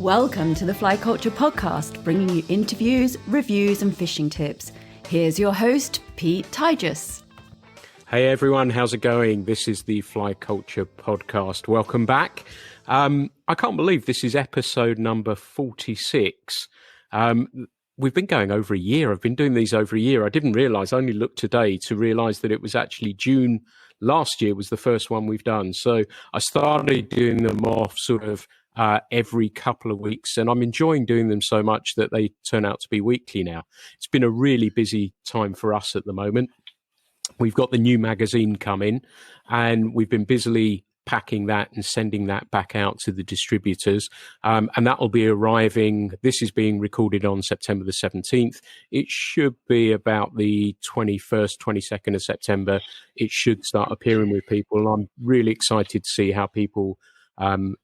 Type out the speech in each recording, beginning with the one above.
Welcome to the Fly Culture Podcast, bringing you interviews, reviews and fishing tips. Here's your host, Pete Tigus. Hey everyone, how's it going? This is the Fly Culture Podcast. Welcome back. I can't believe this is episode number 46. We've been going over a year. I've been doing these over a year. I didn't realise, I only looked today to realise that it was actually June last year was the first one we've done. So I started doing them off sort of every couple of weeks, and I'm enjoying doing them so much that they turn out to be weekly now. It's been a really busy time for us at the moment. We've got the new magazine coming, and we've been busily packing that and sending that back out to the distributors. And that will be arriving. This is being recorded on September the 17th. It should be about the 21st, 22nd of September. It should start appearing with people. I'm really excited to see how people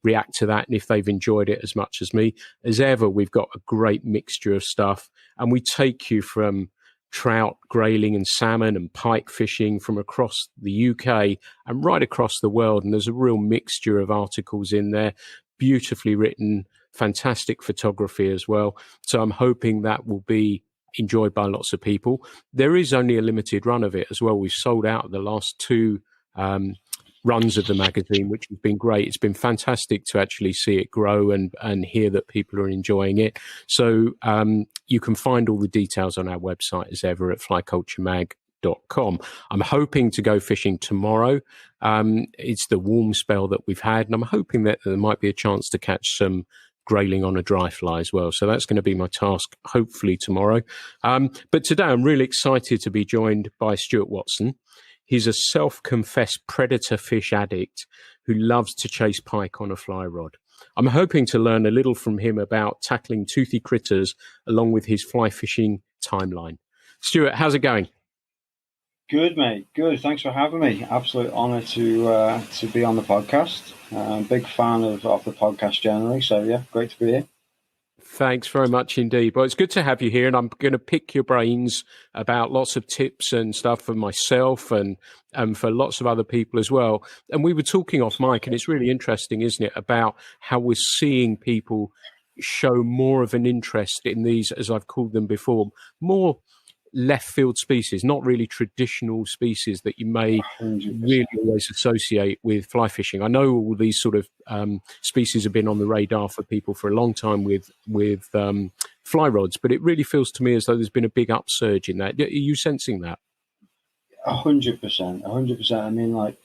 react to that and if they've enjoyed it as much as me. As ever, we've got a great mixture of stuff, and we take you from trout, grayling and salmon and pike fishing from across the UK and right across the world. And there's a real mixture of articles in there, beautifully written, fantastic photography as well. So I'm hoping that will be enjoyed by lots of people. There is only a limited run of it as well. We've sold out the last two runs of the magazine, which has been great. It's been fantastic to actually see it grow and hear that people are enjoying it. So you can find all the details on our website as ever at flyculturemag.com. I'm hoping to go fishing tomorrow. It's the warm spell that we've had, and I'm hoping that there might be a chance to catch some grayling on a dry fly as well. So that's going to be my task, hopefully tomorrow. But today I'm really excited to be joined by Stuart Watson. He's a self-confessed predator fish addict who loves to chase pike on a fly rod. I'm hoping to learn a little from him about tackling toothy critters along with his fly fishing timeline. Stuart, how's it going? Good, mate. Good. Thanks for having me. Absolute honour to be on the podcast. Big fan of the podcast generally. So, yeah, great to be here. Thanks very much indeed. Well, it's good to have you here, and I'm going to pick your brains about lots of tips and stuff for myself and for lots of other people as well. And we were talking off mic, and it's really interesting, isn't it, about how we're seeing people show more of an interest in these, as I've called them before, more left field species, not really traditional species that you may 100%. really always associate with fly fishing. I know all these sort of species have been on the radar for people for a long time with fly rods, but it really feels to me as though there's been a big upsurge in that. Are you sensing that? 100%, 100%. I mean, like,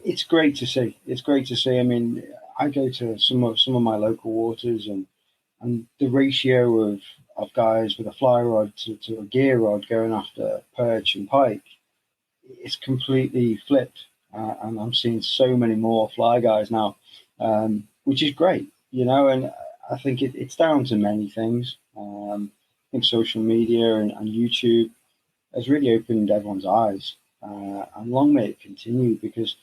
it's great to see. It's great to see. I mean, I go to some of my local waters, and the ratio of guys with a fly rod to a gear rod going after perch and pike, it's completely flipped. And I'm seeing so many more fly guys now, which is great, you know, and I think it's down to many things. I think social media and YouTube has really opened everyone's eyes, and long may it continue, because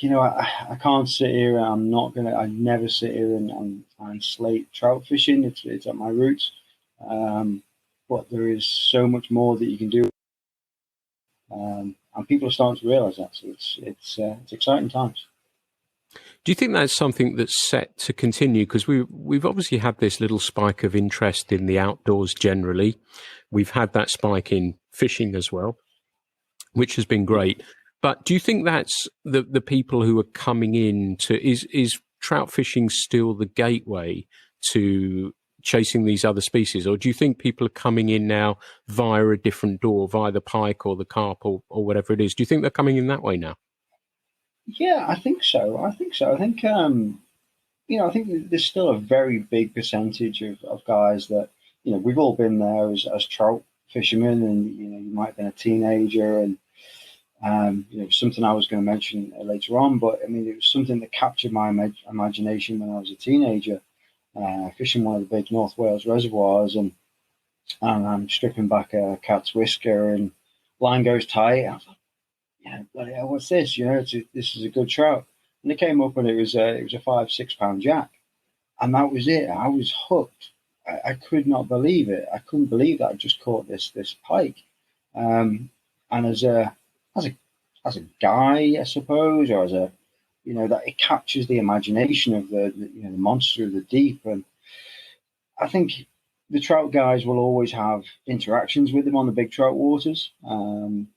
you know, I can't sit here. I never sit here and slate trout fishing. It's at my roots. But there is so much more that you can do. And people are starting to realise that. So it's exciting times. Do you think that's something that's set to continue? Because we've obviously had this little spike of interest in the outdoors generally. We've had that spike in fishing as well, which has been great. But do you think that's the people who are coming in to, is trout fishing still the gateway to chasing these other species? Or do you think people are coming in now via a different door, via the pike or the carp or whatever it is? Do you think they're coming in that way now? Yeah, I think so. I think, you know, I think there's still a very big percentage of guys that, you know, we've all been there as trout fishermen, and, you know, you might have been a teenager, and you know, something I was going to mention later on, but I mean, it was something that captured my imagination when I was a teenager, fishing one of the big North Wales reservoirs, and I'm stripping back a cat's whisker, and line goes tight. I was like, yeah, bloody hell, what's this? You know, this is a good trout. And it came up, and it was a 5-6 pound jack, and that was it. I was hooked. I could not believe it. I couldn't believe that I just caught this pike. And as a guy, I suppose, or as a that it captures the imagination of the monster of the deep. And I think the trout guys will always have interactions with them on the big trout waters. And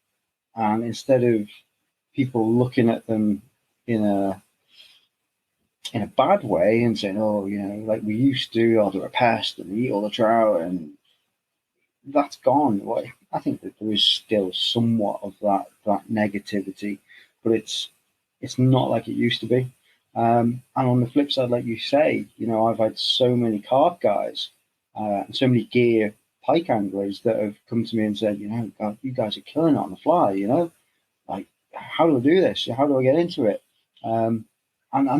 instead of people looking at them in a bad way and saying, oh, like we used to, oh, they're a pest and they eat all the trout, and that's gone. Well, I think that there is still somewhat of that negativity, but it's not like it used to be. And on the flip side, like you say, I've had so many carp guys and so many gear pike anglers that have come to me and said, God, you guys are killing it on the fly, like, how do I do this? How do I get into it? And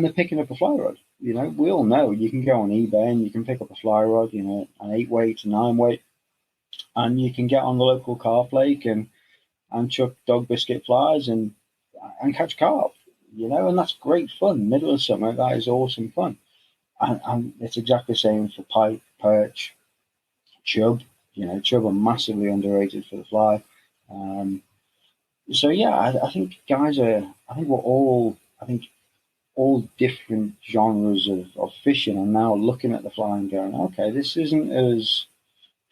they're picking up a fly rod. We all know you can go on eBay and you can pick up a fly rod, an 8-weight, a 9-weight, and you can get on the local carp lake and chuck dog biscuit flies and catch carp, and that's great fun. Middle of summer, that is awesome fun. And it's exactly the same for pike, perch, chub. Chub are massively underrated for the fly. So yeah, I think guys we're all different genres of fishing are now looking at the fly and going, okay, this isn't as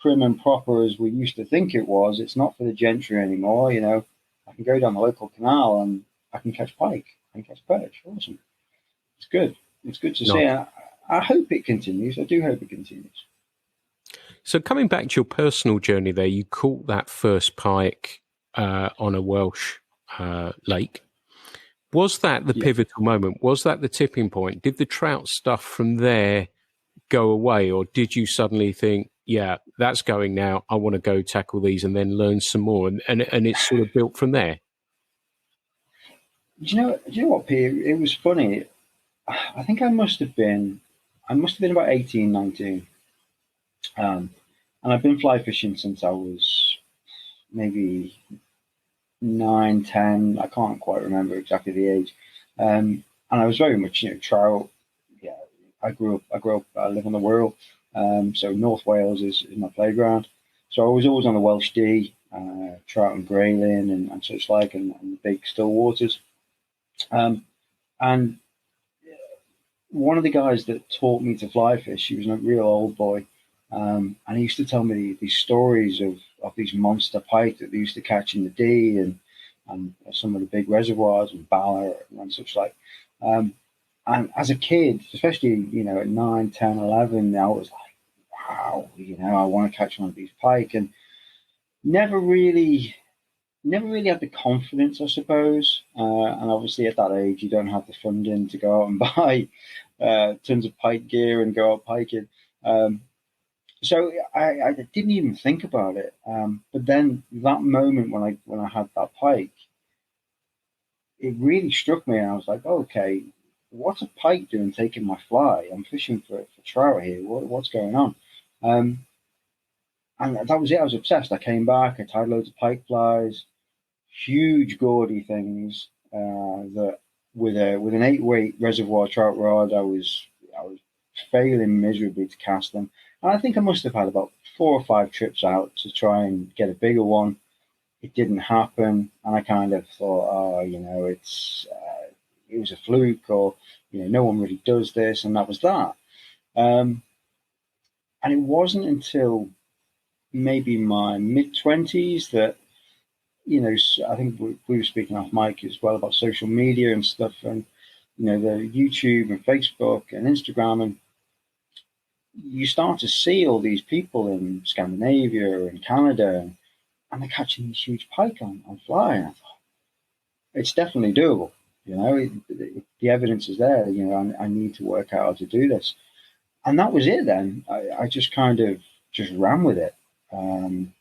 prim and proper as we used to think it was. It's not for the gentry anymore. I can go down the local canal and I can catch pike, I can catch perch. Awesome. It's good. It's good to see. I hope it continues. I do hope it continues. So coming back to your personal journey there, you caught that first pike on a Welsh lake. Was that the pivotal moment? Was that the tipping point? Did the trout stuff from there go away, or did you suddenly think, yeah, that's going now, I want to go tackle these and then learn some more, and it's sort of built from there? Do you know what, Peter? It was funny. I think I must have been about 18, 19. And I've been fly fishing since I was maybe 9, 10. I can't quite remember exactly the age. And I was very much, trout. Yeah, I grew up, I live on the Wirral. So North Wales is my playground. So I was always on the Welsh Dee, trout and grayling and such like, and the big still waters. And one of the guys that taught me to fly fish, he was a real old boy. And he used to tell me these stories of these monster pike that they used to catch in the Dee and some of the big reservoirs and Bala and such like. And as a kid, especially, at 9, 10, 11, I was like, wow, I want to catch one of these pike. And never really had the confidence, I suppose. And obviously at that age, you don't have the funding to go out and buy tons of pike gear and go out piking. So I didn't even think about it. But then that moment when I had that pike, it really struck me, and I was like, okay, what's a pike doing taking my fly? I'm fishing for trout here. What's going on? And that was it. I was obsessed. I came back. I tied loads of pike flies, huge gaudy things. That with an 8-weight reservoir trout rod, I was failing miserably to cast them. And I think I must have had about 4 or 5 trips out to try and get a bigger one. It didn't happen, and I kind of thought, it was a fluke, or no one really does this, and that was that. And it wasn't until maybe my mid-20s that, I think we were speaking off mic as well about social media and stuff, and the YouTube and Facebook and Instagram, and you start to see all these people in Scandinavia and Canada, and they're catching these huge pike on fly. And I thought, it's definitely doable. The evidence is there. I need to work out how to do this. And that was it then. I just kind of just ran with it. And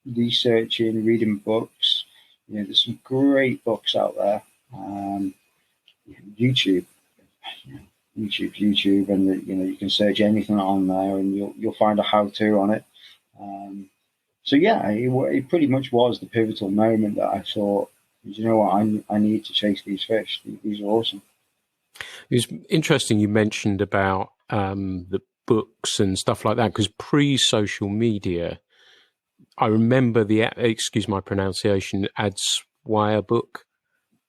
researching, reading books. There's some great books out there. YouTube, and you can search anything on there, and you'll find a how-to on it. So yeah, it pretty much was the pivotal moment that I thought, you know what, I need to chase these fish. These are awesome. It was interesting you mentioned about the books and stuff like that, because pre-social media, I remember excuse my pronunciation, Adswire book.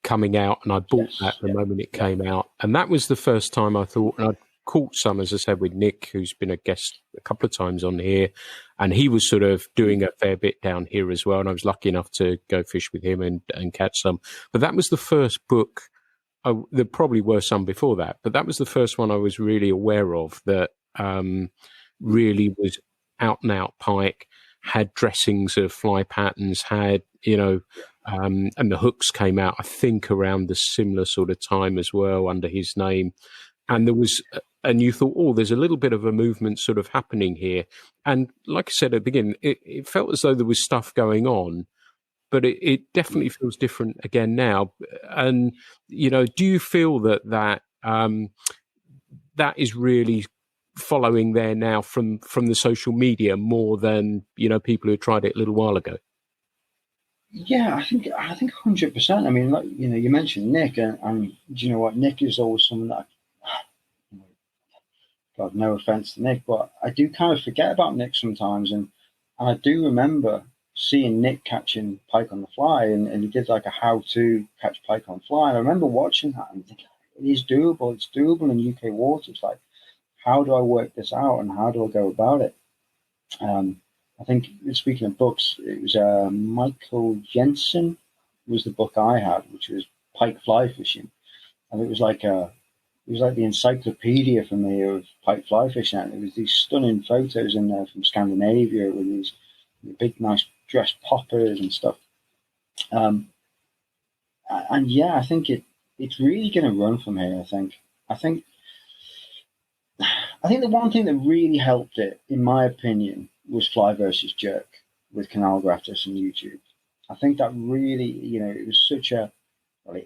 coming out, and I bought that the moment it came out. And that was the first time I thought, and I'd caught some, as I said, with Nick, who's been a guest a couple of times on here, and he was sort of doing a fair bit down here as well, and I was lucky enough to go fish with him and catch some. But that was the first book. There probably were some before that, but that was the first one I was really aware of that really was out and out pike, had dressings of fly patterns, had, and the hooks came out, I think, around the similar sort of time as well under his name. And and you thought, oh, there's a little bit of a movement sort of happening here. And like I said at the beginning, it felt as though there was stuff going on, but it definitely feels different again now. And, do you feel that is really following there now from the social media more than, people who tried it a little while ago? Yeah, I think 100%. I mean, like, you mentioned Nick, and do you know what? Nick is always someone that, God, no offense to Nick, but I do kind of forget about Nick sometimes. And I do remember seeing Nick catching pike on the fly, and he did like a how-to catch pike on fly. And I remember watching that and thinking, it is doable. It's doable in UK waters. Like, how do I work this out, and how do I go about it? I think, speaking of books, it was Michael Jensen was the book I had, which was Pike Fly Fishing, and it was like the encyclopedia for me of pike fly fishing. And there was these stunning photos in there from Scandinavia with these big, nice dress poppers and stuff. And yeah, I think it's really going to run from here. I think the one thing that really helped it, in my opinion, was fly versus jerk with Canal Gratis and YouTube. I think that really, it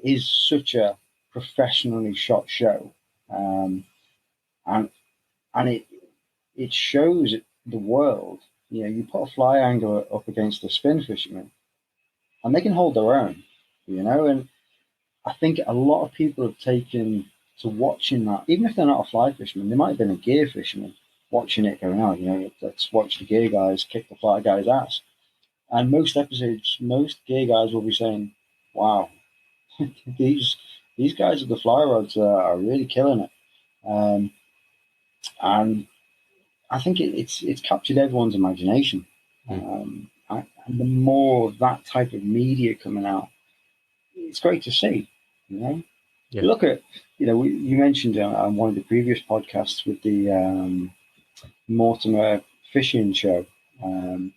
is such a professionally shot show, and it shows the world. You put a fly angler up against a spin fisherman, and they can hold their own. And I think a lot of people have taken to watching that, even if they're not a fly fisherman. They might have been a gear fisherman watching it, going, oh, let's watch the gear guys kick the fly guy's ass. And most episodes, most gear guys will be saying, wow, these guys with the fly rods are really killing it. And I think it's captured everyone's imagination. And the more of that type of media coming out, it's great to see. Yeah. Look at, you mentioned on one of the previous podcasts with the Mortimer fishing show, and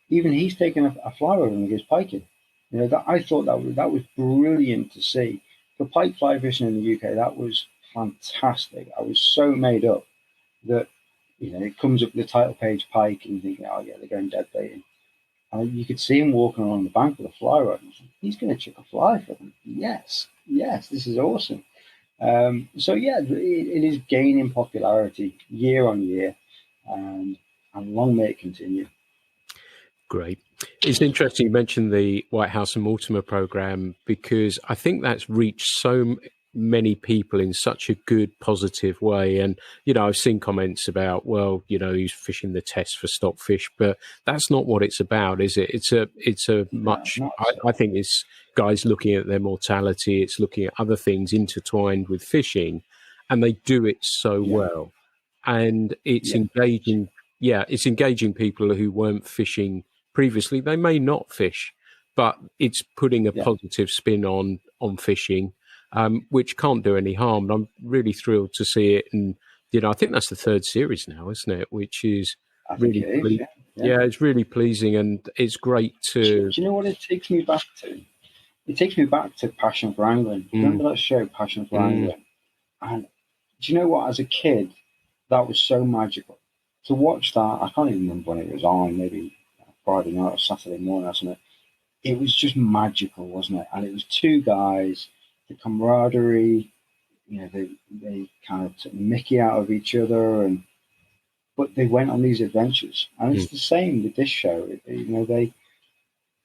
even he's taken a fly rod and goes piking. That I thought that was brilliant to see. For pike fly fishing in the UK, that was fantastic. I was so made up that it comes up with the title page pike, and you think, oh yeah, they're going dead baiting. And you could see him walking along the bank with a fly rod. And he's going to chuck a fly for them. Yes, this is awesome. So yeah, it is gaining popularity year on year, and long may it continue. Great. It's interesting you mentioned the White House and Mortimer program, because I think that's reached so many people in such a good, positive way. And, I've seen comments about, well, he's fishing the test for stockfish, but that's not what it's about, is it? It's a much, I think it's guys looking at their mortality. It's looking at other things intertwined with fishing, and they do it so well. And it's engaging. Yeah, it's engaging people who weren't fishing previously. They may not fish, but it's putting a positive spin on fishing, which can't do any harm. And I'm really thrilled to see it. And, I think that's the third series now, isn't it? Which is really, it's really pleasing, and it's great to... Do you know what it takes me back to? It takes me back to Passion for Angling. Remember that show, Passion for Angling? And do you know what? As a kid, that was so magical. To watch that, I can't even remember when it was on, maybe Friday night or Saturday morning or something. It was just magical, wasn't it? And it was two guys, the camaraderie, they kind of took the mickey out of each other, but they went on these adventures. And it's the same with this show.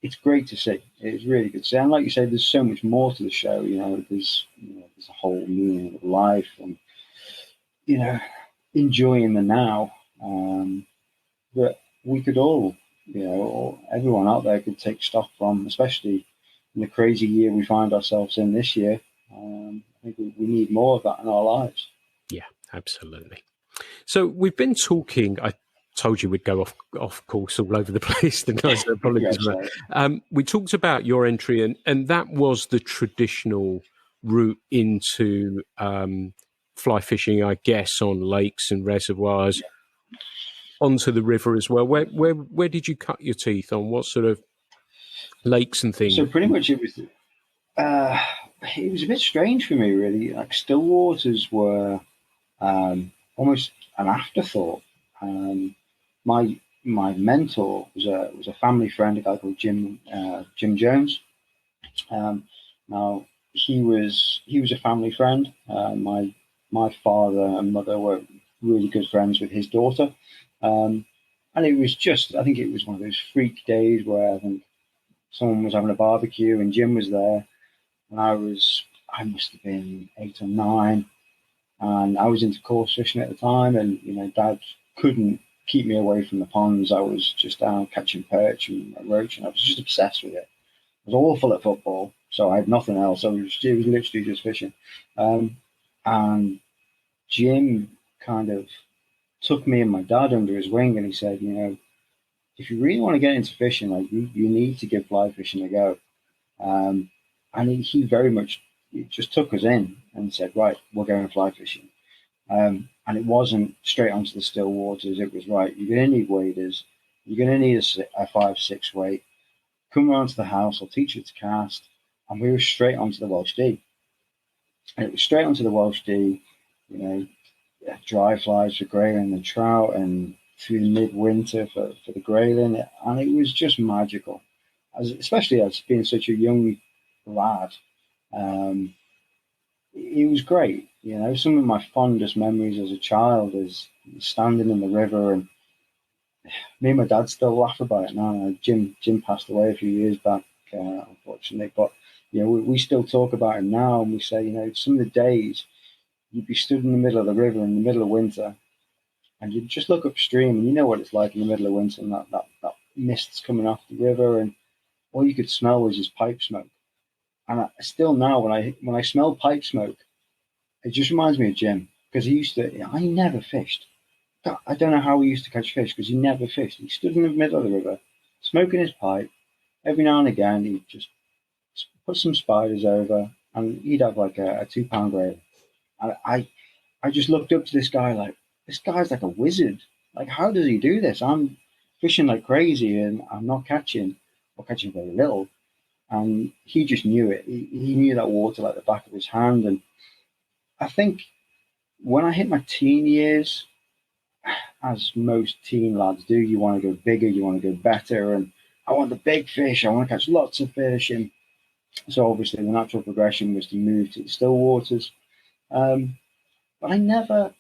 It's great to see. It's really good to see. And like you say, there's so much more to the show. There's a whole meaning of life, and enjoying the now. That we could all, or everyone out there could take stock from, especially the crazy year we find ourselves in this year. I think we need more of that in our lives. Yeah, absolutely. So we've been talking. I told you we'd go off course all over the place. Didn't I? So apologies. We talked about your entry, and that was the traditional route into fly fishing, I guess, on lakes and reservoirs, onto the river as well. Where did you cut your teeth on? What sort of lakes and things? So pretty much it was a bit strange for me, really. Like still waters were almost an afterthought. My mentor was a family friend, a guy called Jim Jones. Now he was a family friend. My father and mother were really good friends with his daughter, and it was just, I think it was one of those freak days where I think someone was having a barbecue and Jim was there, and I must have been 8 or 9, and I was into coarse fishing at the time, and Dad couldn't keep me away from the ponds. I was just down catching perch and roach, and I was just obsessed with it. I was awful at football, so I had nothing else. It was literally just fishing. And Jim kind of took me and my dad under his wing, and he said, if you really want to get into fishing, like you need to give fly fishing a go. And he very much just took us in and said, right, we're going fly fishing. And it wasn't straight onto the still waters. It was, right, you're going to need waders. You're going to need a 5-6 weight. Come around to the house. I'll teach you to cast. And we were straight onto the Welsh Dee. And it was straight onto the Welsh Dee, dry flies for grayling and trout, and through the midwinter for the grayling. And it was just magical, especially as being such a young lad. It was great. Some of my fondest memories as a child is standing in the river, and me and my dad still laugh about it now. Jim passed away a few years back, unfortunately, but we still talk about him now, and we say, some of the days you'd be stood in the middle of the river in the middle of winter, and you'd just look upstream, and you know what it's like in the middle of winter, and that mist's coming off the river, and all you could smell was his pipe smoke. And still now, when I smell pipe smoke, it just reminds me of Jim, because I never fished. I don't know how he used to catch fish, because he never fished. He stood in the middle of the river, smoking his pipe. Every now and again, he'd just put some spiders over, and he'd have like a 2-pound grayling. And I just looked up to this guy like, this guy's like a wizard. Like, how does he do this? I'm fishing like crazy, and I'm not catching, or catching very little. And he just knew it. He knew that water like the back of his hand. And I think when I hit my teen years, as most teen lads do, you want to go bigger, you want to go better. And I want the big fish. I want to catch lots of fish. And so obviously the natural progression was to move to the still waters. But I never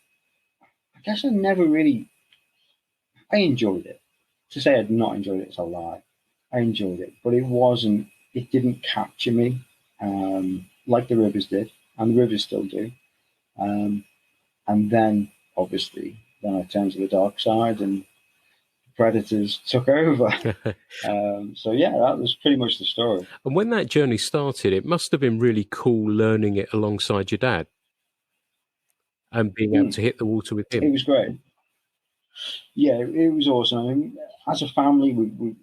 really, I enjoyed it. To say I'd not enjoyed it is a lie. I enjoyed it, but it didn't capture me like the rivers did, and the rivers still do. And then, obviously, I turned to the dark side, and predators took over. So, yeah, that was pretty much the story. And when that journey started, it must have been really cool learning it alongside your dad and being able to hit the water with him. It was great. Yeah, it was awesome. I mean, as a family,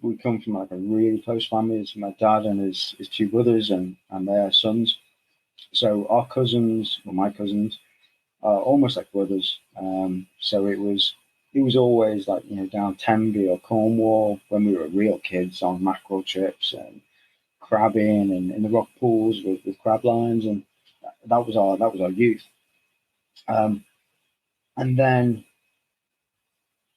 we come from like a really close family. It's my dad and his 2 brothers and their sons. So our cousins, or my cousins, are almost like brothers. So it was always like, down Tenby or Cornwall when we were real kids on mackerel trips and crabbing and in the rock pools with crab lines, and that was our youth. And then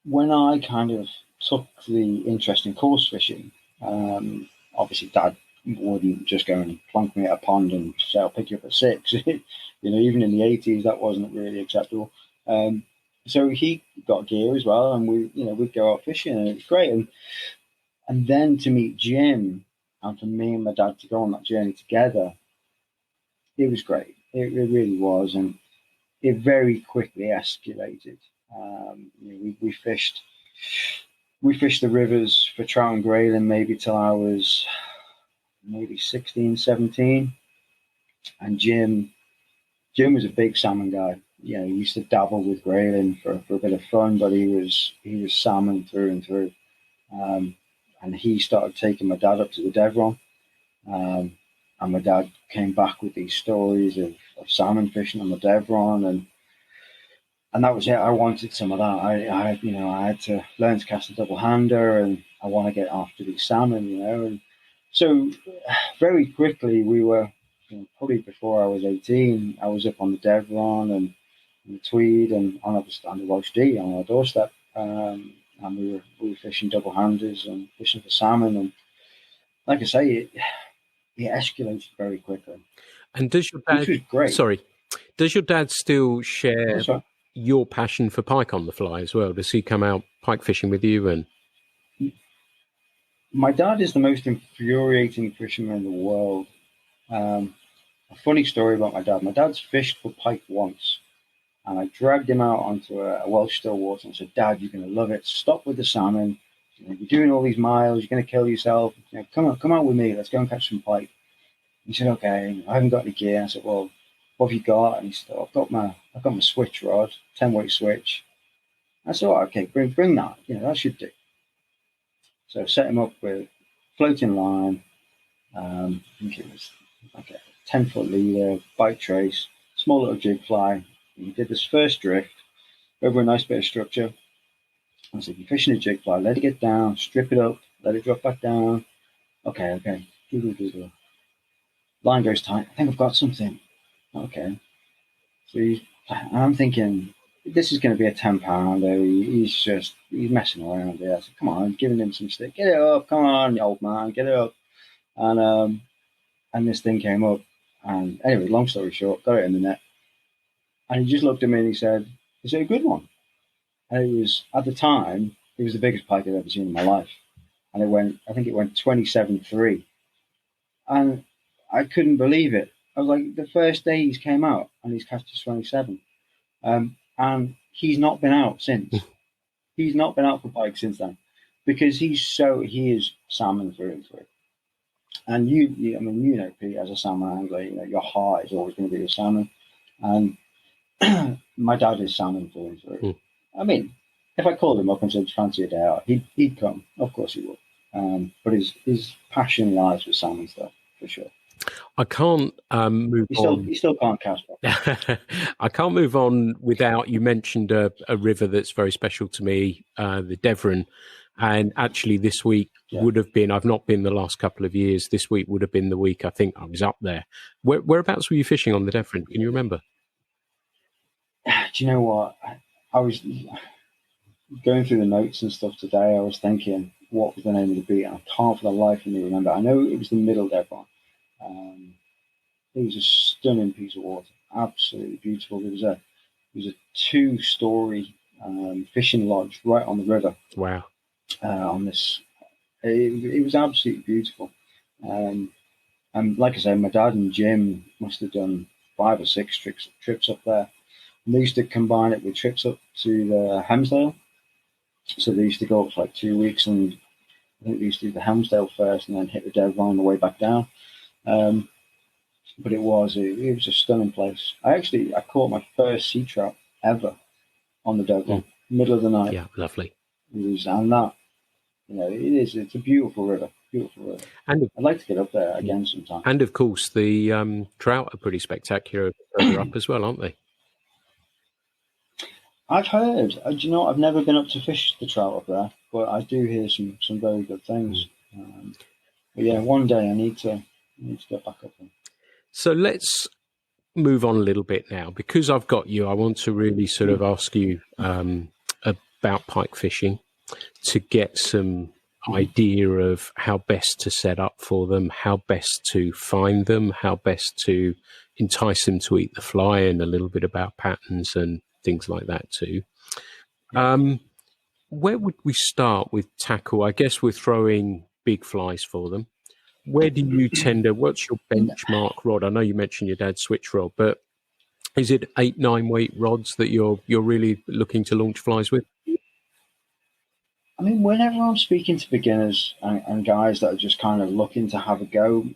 when I kind of took the interest in coarse fishing, obviously Dad wouldn't just go and plonk me at a pond and say, I'll pick you up at 6. Even in the 80s, that wasn't really acceptable. So he got gear as well, and we'd go out fishing, and it was great. And then to meet Jim, and for me and my dad to go on that journey together, it was great. It really was, and it very quickly escalated. We fished the rivers for trout and grayling maybe till I was maybe 16, 17. And Jim was a big salmon guy. He used to dabble with grayling for a bit of fun, but he was salmon through and through. And he started taking my dad up to the Devron. And my dad came back with these stories of salmon fishing on the Devron, and that was it. I wanted some of that. I had to learn to cast a double hander, and I want to get after these salmon, And so very quickly we were, probably before I was 18, I was up on the Devron and the Tweed and on the Welsh Dee on our doorstep. And we were fishing double handers and fishing for salmon. And like I say, it escalated very quickly. And does your dad? Which was great. Sorry, does your dad still share your passion for pike on the fly as well? Does he come out pike fishing with you? And my dad is the most infuriating fisherman in the world. A funny story about my dad. My dad's fished for pike once, and I dragged him out onto a Welsh still water and said, "Dad, you're going to love it. Stop with the salmon. You're doing all these miles. You're going to kill yourself. Come out with me. Let's go and catch some pike." He said, "Okay, I haven't got any gear." I said, "Well, what have you got?" And he said, "I've got my switch rod, 10-weight switch." I said, "Oh, okay, bring that. That should do." So I set him up with floating line. I think it was like a 10-foot leader, bite trace, small little jig fly. He did this first drift over a nice bit of structure. I said, "You're fishing a jig fly, let it get down, strip it up, let it drop back down." Okay. Doodle. Line goes tight. I think I've got something. Okay. So I'm thinking, this is going to be a 10-pounder. He's messing around there. I said, "Come on, giving him some stick. Get it up. Come on, old man, get it up." And this thing came up. And anyway, long story short, got it in the net. And he just looked at me and he said, "Is it a good one?" And it was, at the time, it was the biggest pike I'd ever seen in my life. And I think it went 27.3. And I couldn't believe it. I was like, the first day he's came out and he's cast his 27. And he's not been out since. He's not been out for pike since then, because he is salmon through and through. And Pete, as a salmon angler, your heart is always going to be with salmon. And my dad is salmon through and through. I mean, if I called him up and said, "Fancy a day out," he'd come. Of course he would. But his passion lies with salmon stuff, for sure. I can't move on. He still can't cast. I can't move on without, you mentioned a river that's very special to me, the Devon. And actually this week would have been, I've not been the last couple of years, this week would have been the week I think I was up there. Whereabouts were you fishing on the Devon? Can you remember? Do you know what? I was going through the notes and stuff today. I was thinking, what was the name of the beat? And I can't for the life of me remember. I know it was the Middle Devon. It was a stunning piece of water, absolutely beautiful. There was a 2-story fishing lodge right on the river. Wow! On this, it was absolutely beautiful. And like I said, my dad and Jim must have done 5 or 6 trips up there. And they used to combine it with trips up to the Helmsdale. So they used to go up for like 2 weeks, and I think they used to do the Helmsdale first and then hit the Devon on the way back down. But it was a stunning place. I caught my first sea trout ever on the Devon, middle of the night. Yeah, lovely. It's a beautiful river. And I'd like to get up there again sometime. And of course, the trout are pretty spectacular further up as well, aren't they? I've heard. Do you know, I've never been up to fish the trout up there, but I do hear some very good things. But yeah, one day I need to get back up there. So let's move on a little bit now. Because I've got you, I want to really sort of ask you about pike fishing to get some idea of how best to set up for them, how best to find them, how best to entice them to eat the fly, and a little bit about patterns and things like that too. Where would we start with tackle? I guess we're throwing big flies for them. Where do you what's your benchmark rod? I know you mentioned your dad's switch rod, but is it 8-9 weight rods that you're really looking to launch flies with? I mean, whenever I'm speaking to beginners and guys that are just kind of looking to have a go,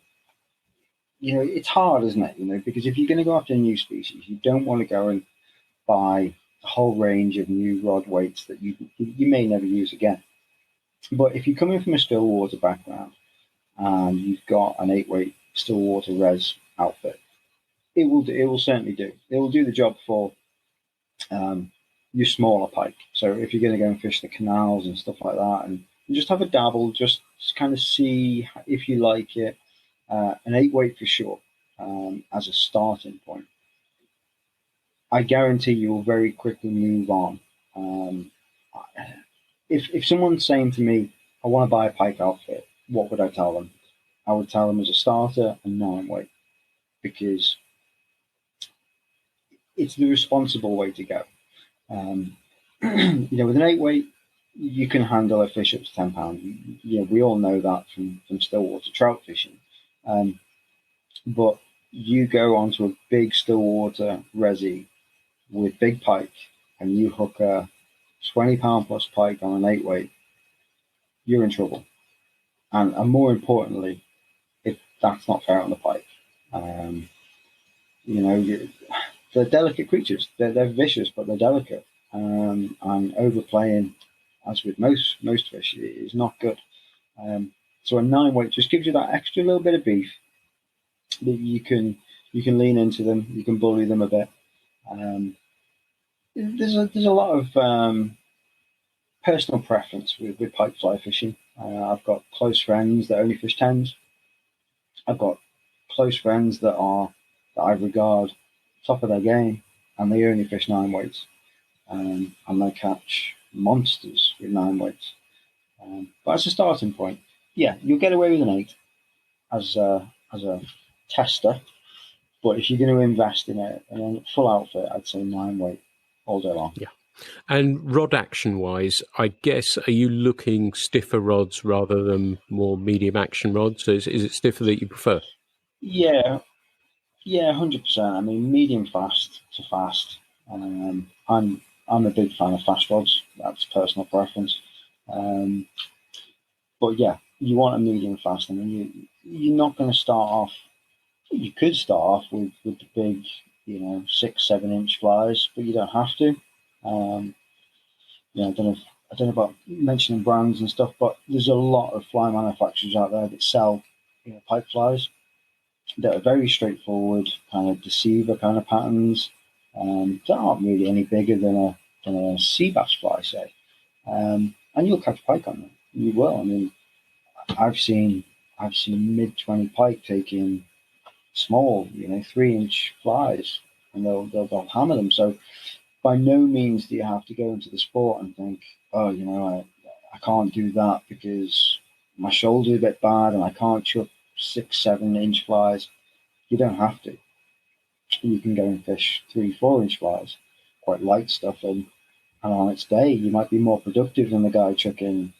it's hard, isn't it? Because if you're going to go after a new species, you don't want to go and buy a whole range of new rod weights that you may never use again. But if you're coming from a still water background and you've got an 8-weight still water res outfit, it will certainly do. It will do the job for your smaller pike. So if you're going to go and fish the canals and stuff like that, and just have a dabble, just kind of see if you like it. An 8-weight for sure, as a starting point. I guarantee you will very quickly move on. If someone's saying to me, I want to buy a pike outfit, what would I tell them? I would tell them as a starter a 9-weight, because it's the responsible way to go. With an 8-weight, you can handle a fish up to 10 pounds. We all know that from stillwater trout fishing. But you go onto a big stillwater resi with big pike and you hook a 20-pound plus pike on an 8-weight, you're in trouble. And more importantly, if that's not fair on the pike. They're delicate creatures. They're vicious, but they're delicate. And overplaying, as with most fish, is not good. So a 9-weight just gives you that extra little bit of beef that you can lean into them, you can bully them a bit. There's a lot of personal preference with pike fly fishing. I've got close friends that only fish 10s. I've got close friends that I regard top of their game, and they only fish 9-weights, and they catch monsters with 9-weights. But as a starting point, yeah, you'll get away with an 8 as a tester. But if you're going to invest in a full outfit, I'd say 9-weight all day long. Yeah. And rod action wise, I guess, are you looking stiffer rods rather than more medium action rods? Is it stiffer that you prefer? Yeah, 100%. I mean, medium fast to fast. I'm a big fan of fast rods. That's personal preference. But yeah, you want a medium fast. I mean, you're not going to start off. You could start off with the big, 6-7 inch flies, but you don't have to. I don't know about mentioning brands and stuff, but there's a lot of fly manufacturers out there that sell pike flies that are very straightforward, kind of deceiver kind of patterns. That aren't really any bigger than a sea bass fly, say. And you'll catch pike on them. You will. I mean, I've seen mid-20 pike taking small, 3-inch flies, and they'll hammer them. So by no means do you have to go into the sport and think, oh, I can't do that because my shoulder's a bit bad and I can't chuck 6-7 inch flies. You don't have to. You can go and fish 3-4 inch flies, quite light stuff, and on its day you might be more productive than the guy chucking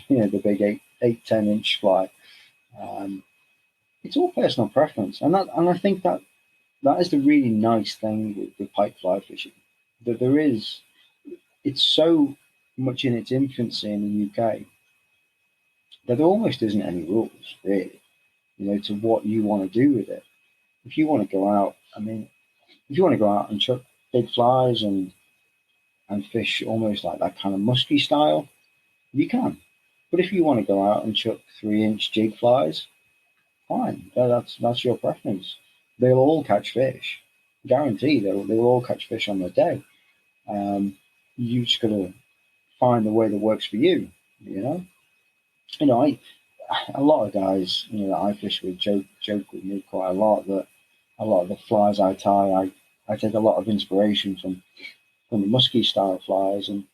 the big 8-10 inch fly. It's all personal preference, and I think that is the really nice thing with pike fly fishing. That it's so much in its infancy in the UK that there almost isn't any rules, really, to what you want to do with it. If you want to go out, and chuck big flies and fish almost like that kind of musky style, you can. But if you want to go out and chuck 3-inch jig flies, fine. That's your preference. They'll all catch fish. Guaranteed, they'll all catch fish on their day. You just got to find the way that works for you. A lot of guys, that I fish with joke with me quite a lot that a lot of the flies I tie, I take a lot of inspiration from the musky style flies, and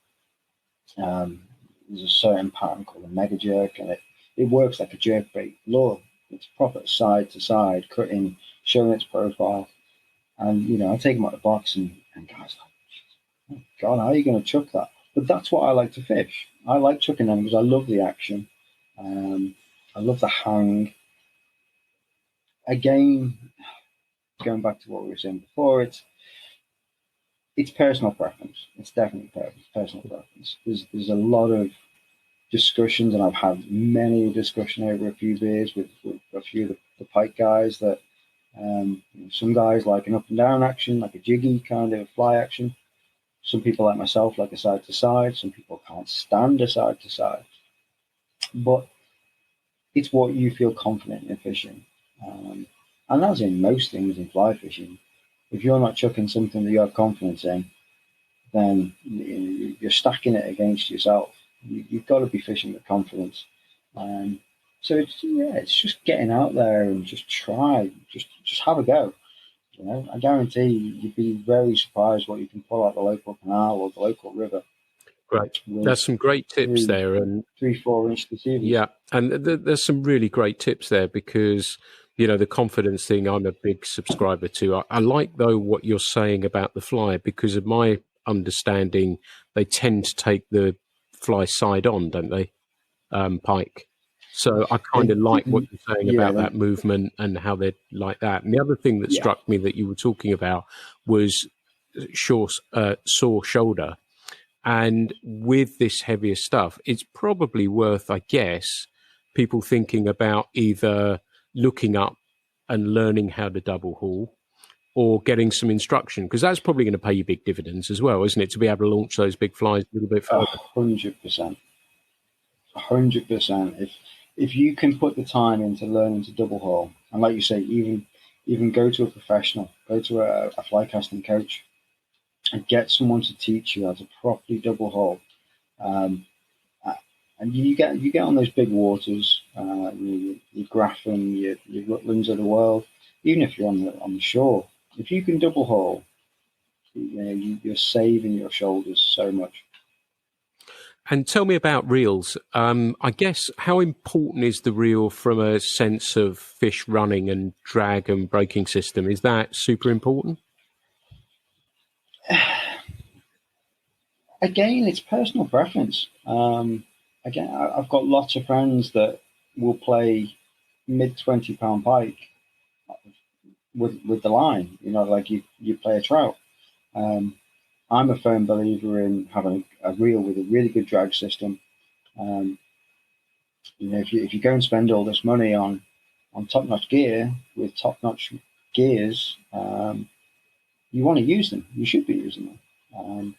there's a certain pattern called a mega jerk, and it works like a jerk bait lure. It's proper side to side cutting, showing its profile, and I take them out of the box, and guys like, oh God, how are you going to chuck that? But that's what I like to fish. I like chucking them because I love the action. I love the hang. Again, going back to what we were saying before, it's personal preference. It's definitely personal preference. There's a lot of discussions, and I've had many discussion over a few beers with a few of the pike guys that some guys like an up and down action, like a jiggy kind of fly action. Some people like myself like a side to side. Some people can't stand a side to side. But it's what you feel confident in fishing. And that's in most things in fly fishing. If you're not chucking something that you have confidence in, then you're stacking it against yourself. You've got to be fishing with confidence. So it's just getting out there and just try, just have a go. I guarantee you'd be very surprised what you can pull out the local canal or the local river. Great. There's some great tips there, and 3-4 inch deceivers. Yeah, and there's some really great tips there because the confidence thing I'm a big subscriber to. I like though what you're saying about the fly, because of my understanding, they tend to take the fly side on, don't they, pike? So I kind of like what you're saying about that movement and how they're like that. And the other thing that struck me that you were talking about was sore shoulder. And with this heavier stuff, it's probably worth, I guess, people thinking about either looking up and learning how to double haul or getting some instruction, because that's probably going to pay you big dividends as well, isn't it, to be able to launch those big flies a little bit further? 100%. 100%. If you can put the time into learning to double haul, and like you say, even go to a professional, go to a fly casting coach, and get someone to teach you how to properly double haul. And you get on those big waters, your Grafton, your Rutlands of the world. Even if you're on the shore, if you can double haul, you're saving your shoulders so much. And tell me about reels. I guess, how important is the reel from a sense of fish running and drag and braking system? Is that super important? Again, it's personal preference. Again, I've got lots of friends that will play mid 20-pound pike with the line. Like you play a trout. I'm a firm believer in having a reel with a really good drag system. If you go and spend all this money on top-notch gear with top-notch gears, you want to use them. You should be using them.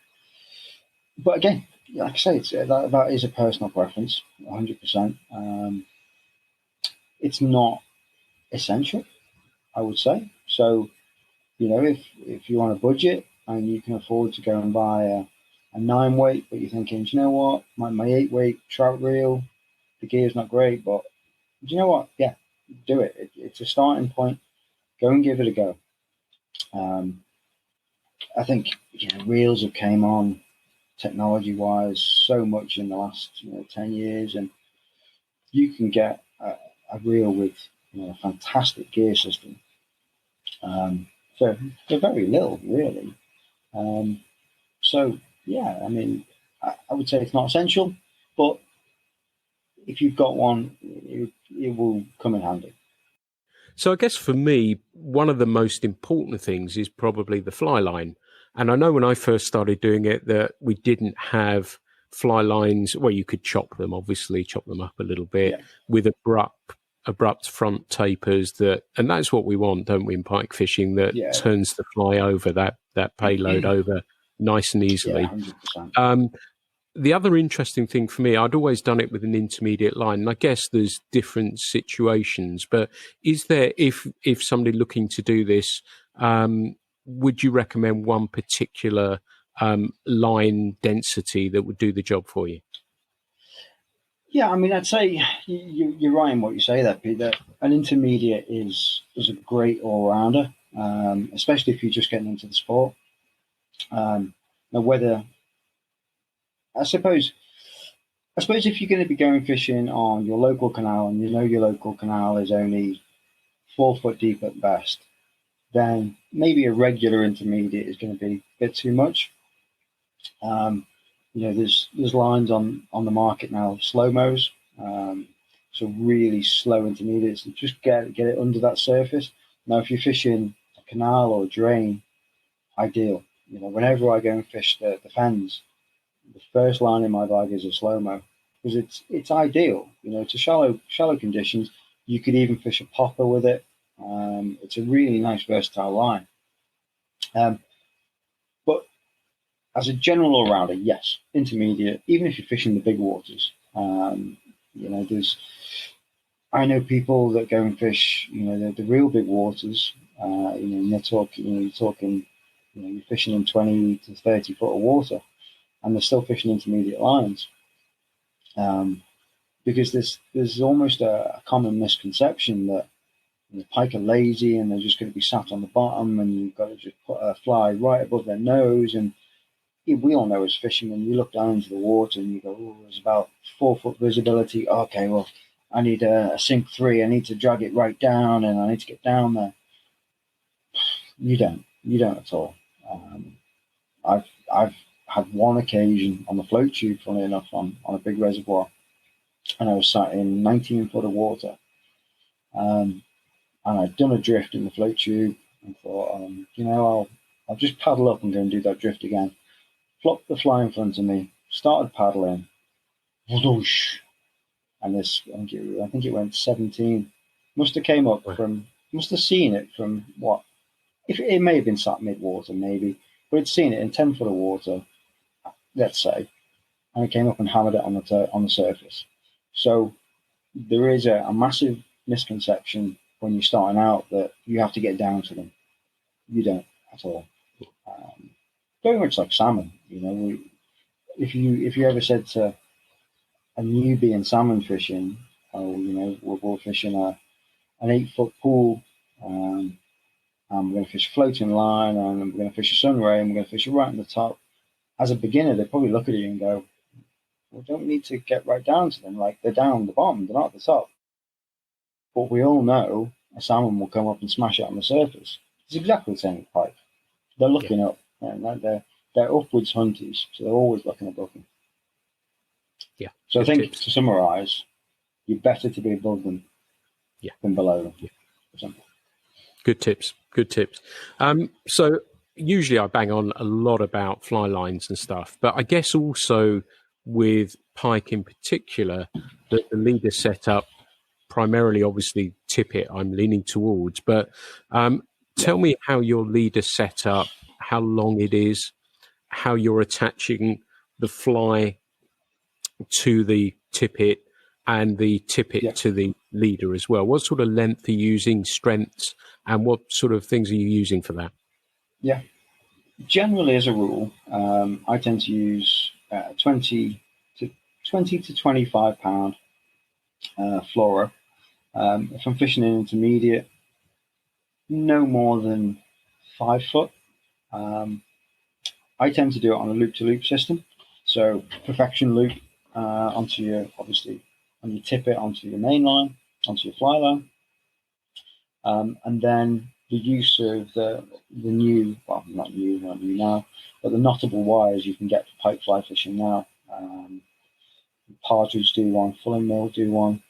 But again, like I say, that is a personal preference, 100%. It's not essential, I would say. So, if you're on a budget and you can afford to go and buy a 9-weight, but you're thinking, do you know what, my 8-weight trout reel, the gear's not great, but do you know what? Yeah, do it. It's a starting point. Go and give it a go. I think reels have came on technology-wise so much in the last 10 years, and you can get a reel with a fantastic gear system for very little, really. So yeah, I mean, I would say it's not essential, but if you've got one, it will come in handy. So I guess for me, one of the most important things is probably the fly line. And I know when I first started doing it that we didn't have fly lines. Well, you could chop them up a little bit with abrupt front tapers and that's what we want, don't we, in pike fishing, that turns the fly over, that payload over nice and easily. Yeah, 100%. The other interesting thing for me, I'd always done it with an intermediate line, and I guess there's different situations, but is there, if somebody looking to do this, would you recommend one particular line density that would do the job for you? Yeah, I mean, I'd say you're right in what you say there, Pete, that an intermediate is a great all-rounder, especially if you're just getting into the sport. Now, whether... I suppose if you're going to be going fishing on your local canal and your local canal is only 4 foot deep at best, then maybe a regular intermediate is going to be a bit too much. There's lines on the market now, slow-mos, so really slow intermediates to just get it under that surface. Now, if you're fishing a canal or a drain, ideal. Whenever I go and fish the fens, the first line in my bag is a slow-mo. because it's ideal. To shallow conditions. You could even fish a popper with it. It's a really nice versatile line. But as a general all-rounder, yes, intermediate, even if you're fishing the big waters. I know people that go and fish, the real big waters, and they're talking, you're fishing in 20 to 30 foot of water, and they're still fishing intermediate lines. Because there's almost a common misconception that pike are lazy and they're just going to be sat on the bottom, and you've got to just put a fly right above their nose. And we all know as fishermen, you look down into the water and you go, oh, there's about 4 foot visibility. Okay, well, I need a sink 3. I need to drag it right down, and I need to get down there. You don't at all. I've had one occasion on the float tube, funnily enough, on a big reservoir, and I was sat in 19 foot of water. And I'd done a drift in the float tube and thought, I'll just paddle up and go and do that drift again. Flopped the fly in front of me, started paddling, whoosh, and I think it went 17. Must have came up must have seen it from what? If it may have been sat mid-water, maybe, but it'd seen it in 10 foot of water, let's say, and it came up and hammered it on the surface. So there is a massive misconception when you're starting out that you have to get down to them. You don't at all. Very much like salmon, if you ever said to a newbie in salmon fishing, we're fishing an 8 foot pool, and we're going to fish a floating line, and we're going to fish a sunray, and we're going to fish it right on the top. As a beginner, they probably look at you and go, well, don't we need to get right down to them? Like, they're down the bottom, they're not at the top. But we all know a salmon will come up and smash it on the surface. It's exactly the same with pike. They're looking up, and they're upwards hunters, so they're always looking above them. Yeah. So I think to summarise, you're better to be above them than below them. Yeah. Good tips. So usually I bang on a lot about fly lines and stuff, but I guess also with pike in particular, that the leader setup primarily, obviously, tippet I'm leaning towards, but tell me how your leader set up, how long it is, how you're attaching the fly to the tippet and the tippet to the leader as well. What sort of length are you using, strengths, and what sort of things are you using for that? Yeah. Generally, as a rule, I tend to use 20 to 25 pound fluoro. If I'm fishing in intermediate, no more than 5 foot. I tend to do it on a loop-to-loop system. So perfection loop onto your tippet, onto your main line, onto your fly line. And then the use of the new, well, not new now, but the knottable wires you can get for pike fly fishing now. Partridge do one, Fulling Mill do one,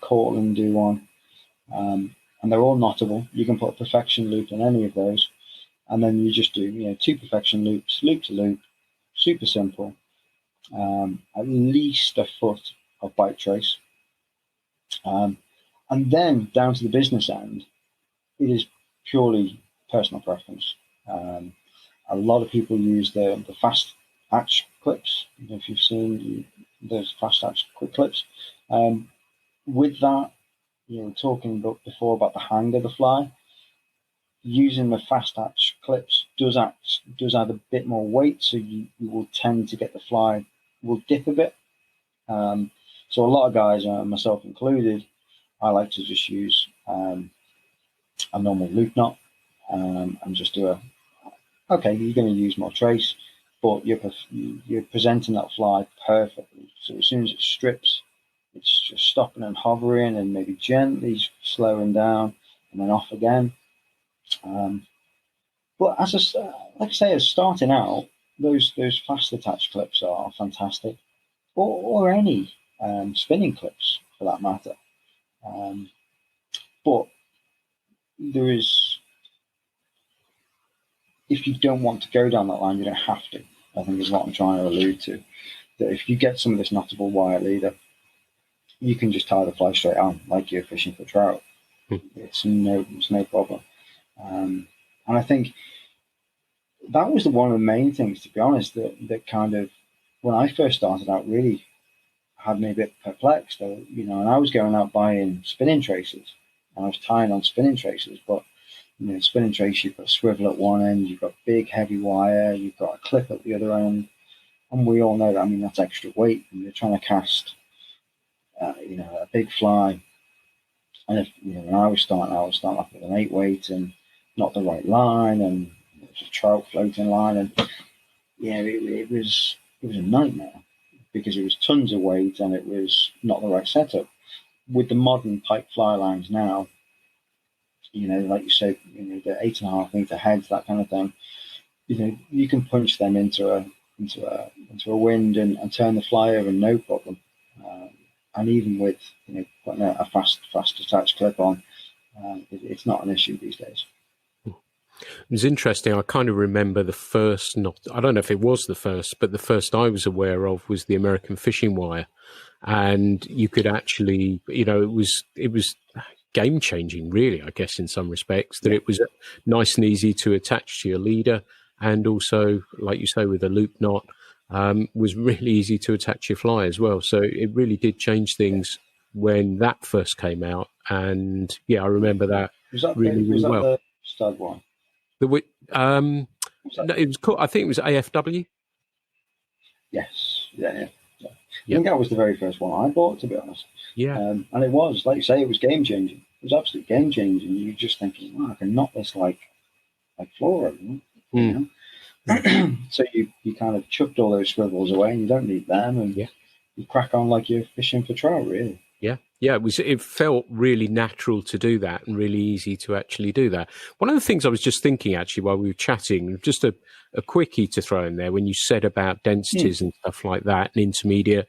Cortland do one, and they're all knottable. You can put a perfection loop in any of those, and then you just do 2 perfection loops, loop to loop, super simple. At least a foot of bite trace, and then down to the business end, it is purely personal preference. A lot of people use the fast hatch clips. If you've seen those fast hatch quick clips, with that, talking before about the hang of the fly. Using the fast hatch clips does add a bit more weight, so you will tend to get the fly will dip a bit. So a lot of guys, myself included, I like to just use a normal loop knot and just do you're going to use more trace, but you're presenting that fly perfectly. So as soon as it strips, it's just stopping and hovering and maybe gently slowing down and then off again. But as starting out, those fast attach clips are fantastic, or any spinning clips for that matter. But there is, if you don't want to go down that line, you don't have to. I think is what I'm trying to allude to. that if you get some of this knottable wire leader, you can just tie the fly straight on like you're fishing for trout. It's no problem. And I think that was one of the main things, to be honest, that kind of, when I first started out, really had me a bit perplexed. And I was going out buying spinning traces, and I was tying on spinning traces, but spinning trace, you've got a swivel at one end, you've got big heavy wire, you've got a clip at the other end, and we all know that. I mean, that's extra weight, and you're trying to cast, a big fly. And when I was starting off with an 8-weight and not the right line, and it was a trout floating line, and it was a nightmare because it was tons of weight and it was not the right setup. With the modern pike fly lines now, like you said, the 8.5 meter heads, that kind of thing. You can punch them into a wind and turn the fly over, no problem. And even with putting a fast attached clip on, it's not an issue these days. It was interesting. I kind of remember the first, I don't know if it was the first, but the first I was aware of was the American fishing wire. And you could actually, it was game changing, really, I guess, in some respects, that it was nice and easy to attach to your leader. And also, like you say, with a loop knot, was really easy to attach your fly as well. So it really did change things when that first came out. And I remember that really well. The stud one? No, it was called, I think it was AFW. Yes. Yeah. I think that was the very first one I bought, to be honest. Yeah. And it was, like you say, it was game changing. It was absolutely game changing. You're just thinking, wow, I can knot this like flora. So you kind of chucked all those swivels away, and you don't need them, and you crack on like you're fishing for trout, really. Yeah, it felt really natural to do that and really easy to actually do that. One of the things I was just thinking, actually, while we were chatting, just a quickie to throw in there, when you said about densities and stuff like that and intermediate,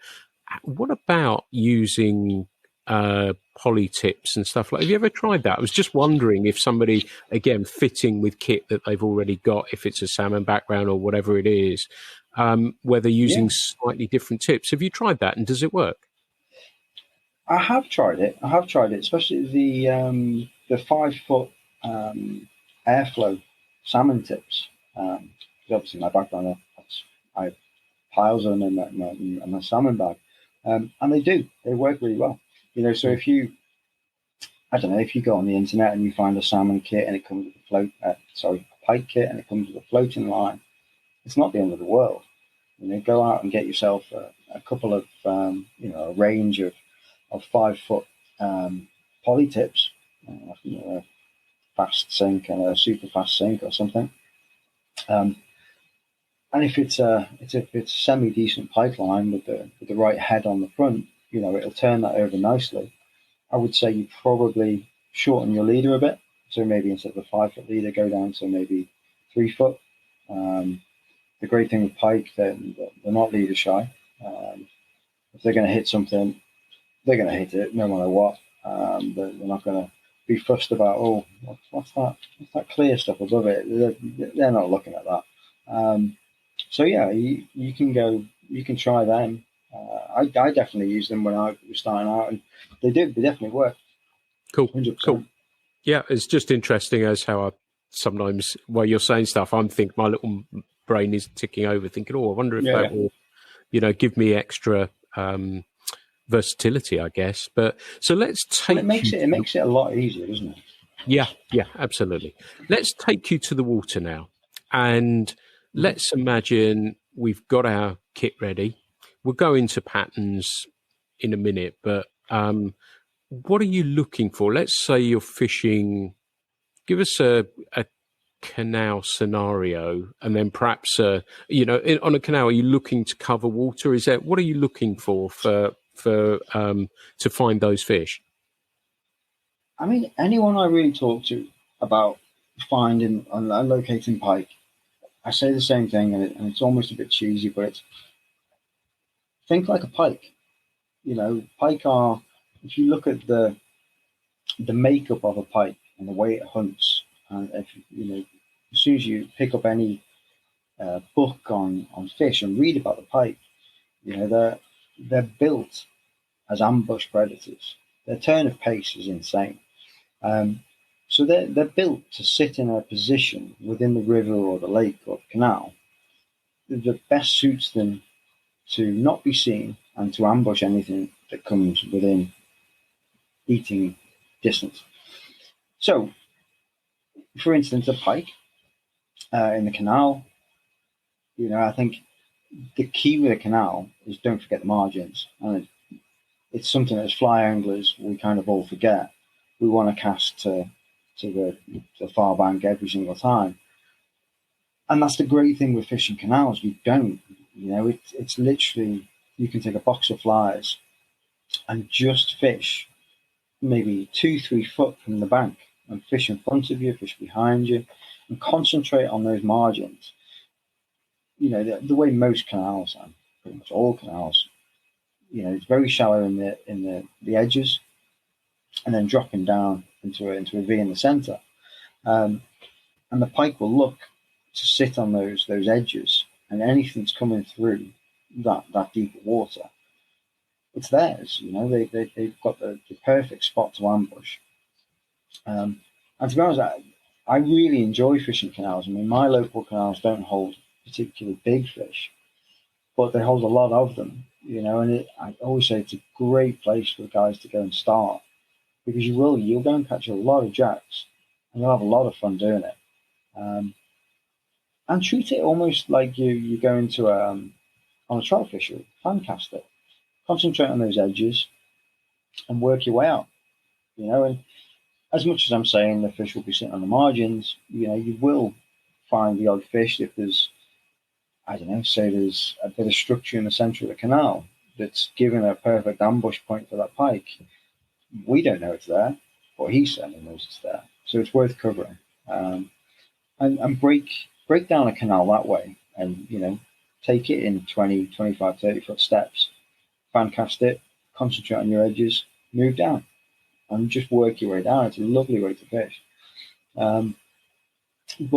what about using poly tips and stuff like? Have you ever tried that? I was just wondering if somebody, again, fitting with kit that they've already got, if it's a salmon background or whatever it is, whether using slightly different tips. Have you tried that, and does it work? I have tried it, especially the 5-foot airflow salmon tips. Obviously, my background, I have piles of them in my salmon bag, and they work really well. So if you go on the internet and you find a salmon kit and it comes with a pike kit and it comes with a floating line, it's not the end of the world. Go out and get yourself a couple of a range of 5-foot poly tips, a fast sink and a super fast sink or something. And if it's a semi decent pike line with the right head on the front, it'll turn that over nicely. I would say you probably shorten your leader a bit. So maybe instead of a 5-foot leader, go down to maybe 3 foot. The great thing with pike, they're not leader shy. If they're going to hit something, they're going to hit it no matter what. They're not going to be fussed about, what's that clear stuff above it. They're not looking at that. So you can try them. I definitely used them when I was starting out, and they definitely work. Cool. 100%. Cool. Yeah, it's just interesting as how I sometimes, while you're saying stuff, I'm thinking my little brain is ticking over, thinking, I wonder if that will, give me extra versatility, I guess. But so let's take. Well, it makes it a lot easier, doesn't it? Yeah, absolutely. Let's take you to the water now, and let's imagine we've got our kit ready. We'll go into patterns in a minute, but what are you looking for? Let's say you're fishing. Give us a canal scenario, and then perhaps on a canal, are you looking to cover water? What are you looking for to find those fish? I mean, anyone I really talk to about finding and locating pike, I say the same thing, and it's almost a bit cheesy, but it's think like a pike. Pike are, if you look at the makeup of a pike and the way it hunts, and if as soon as you pick up any book on fish and read about the pike, You know, they're built as ambush predators. Their turn of pace is insane. So they're built to sit in a position within the river or the lake or the canal that best suits them to not be seen and to ambush anything that comes within eating distance. So, for instance, a pike in the canal, I think the key with a canal is don't forget the margins. And it's something that as fly anglers, we kind of all forget. We want to cast to the far bank every single time. And that's the great thing with fishing canals. You don't, it's literally, you can take a box of flies and just fish maybe 2-3 foot from the bank and fish in front of you, fish behind you, and concentrate on those margins. The way most canals, and pretty much all canals, it's very shallow in the edges, and then dropping down into a V in the center. And the pike will look to sit on those edges, and anything that's coming through that deeper water, it's theirs. They've got the perfect spot to ambush. And to be honest, I really enjoy fishing canals. I mean, my local canals don't hold particularly big fish, but they hold a lot of them. And I always say it's a great place for guys to go and start, because you'll go and catch a lot of jacks, and you'll have a lot of fun doing it. And treat it almost like you go into on a trout fishery, fan cast it, concentrate on those edges, and work your way out. And as much as I'm saying the fish will be sitting on the margins, you will find the odd fish if there's, I don't know, say there's a bit of structure in the center of the canal that's given a perfect ambush point for that pike. We don't know it's there, but he certainly knows it's there. So it's worth covering. And break down a canal that way, and, take it in 20, 25, 30 foot steps, fan cast it, concentrate on your edges, move down, and just work your way down. It's a lovely way to fish. But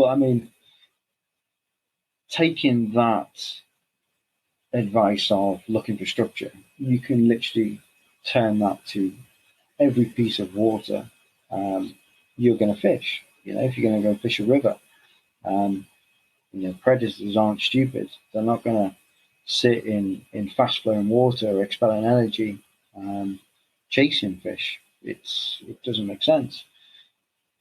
I mean, taking that advice of looking for structure, you can literally turn that to every piece of water you're going to fish. If you're going to go fish a river, predators aren't stupid. They're not going to sit in fast flowing water, expelling energy, chasing fish. It doesn't make sense.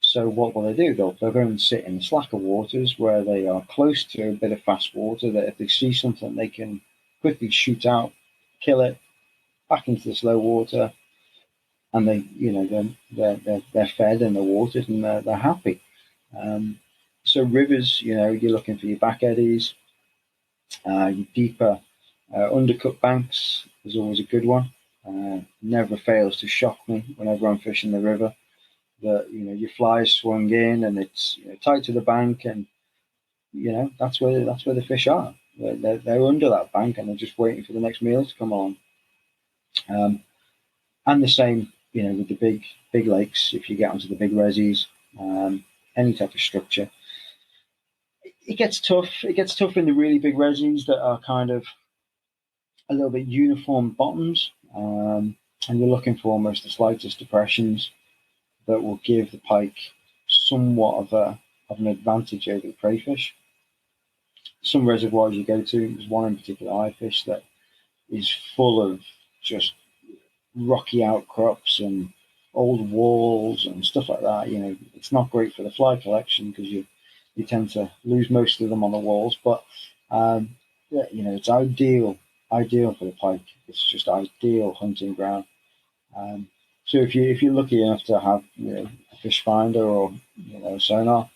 So what will they do? They'll go and sit in slacker waters where they are close to a bit of fast water, that if they see something, they can quickly shoot out, kill it, back into the slow water, and they're fed and they're watered and they're happy. So rivers, you're looking for your back eddies, your deeper undercut banks is always a good one. Never fails to shock me whenever I'm fishing the river that your fly's swung in and it's tight to the bank, and that's where the fish are. They're under that bank and they're just waiting for the next meal to come along. And the same, with the big lakes. If you get onto the big resis, any type of structure, it gets tough. It gets tough in the really big resis that are kind of a little bit uniform bottoms, and you're looking for almost the slightest depressions that will give the pike somewhat of an advantage over the prey fish. Some reservoirs you go to, there's one in particular I fish that is full of just rocky outcrops and old walls and stuff like that. It's not great for the fly collection because you tend to lose most of them on the walls. But it's ideal for the pike. It's just ideal hunting ground. So if you're lucky enough to have a fish finder or a sonar,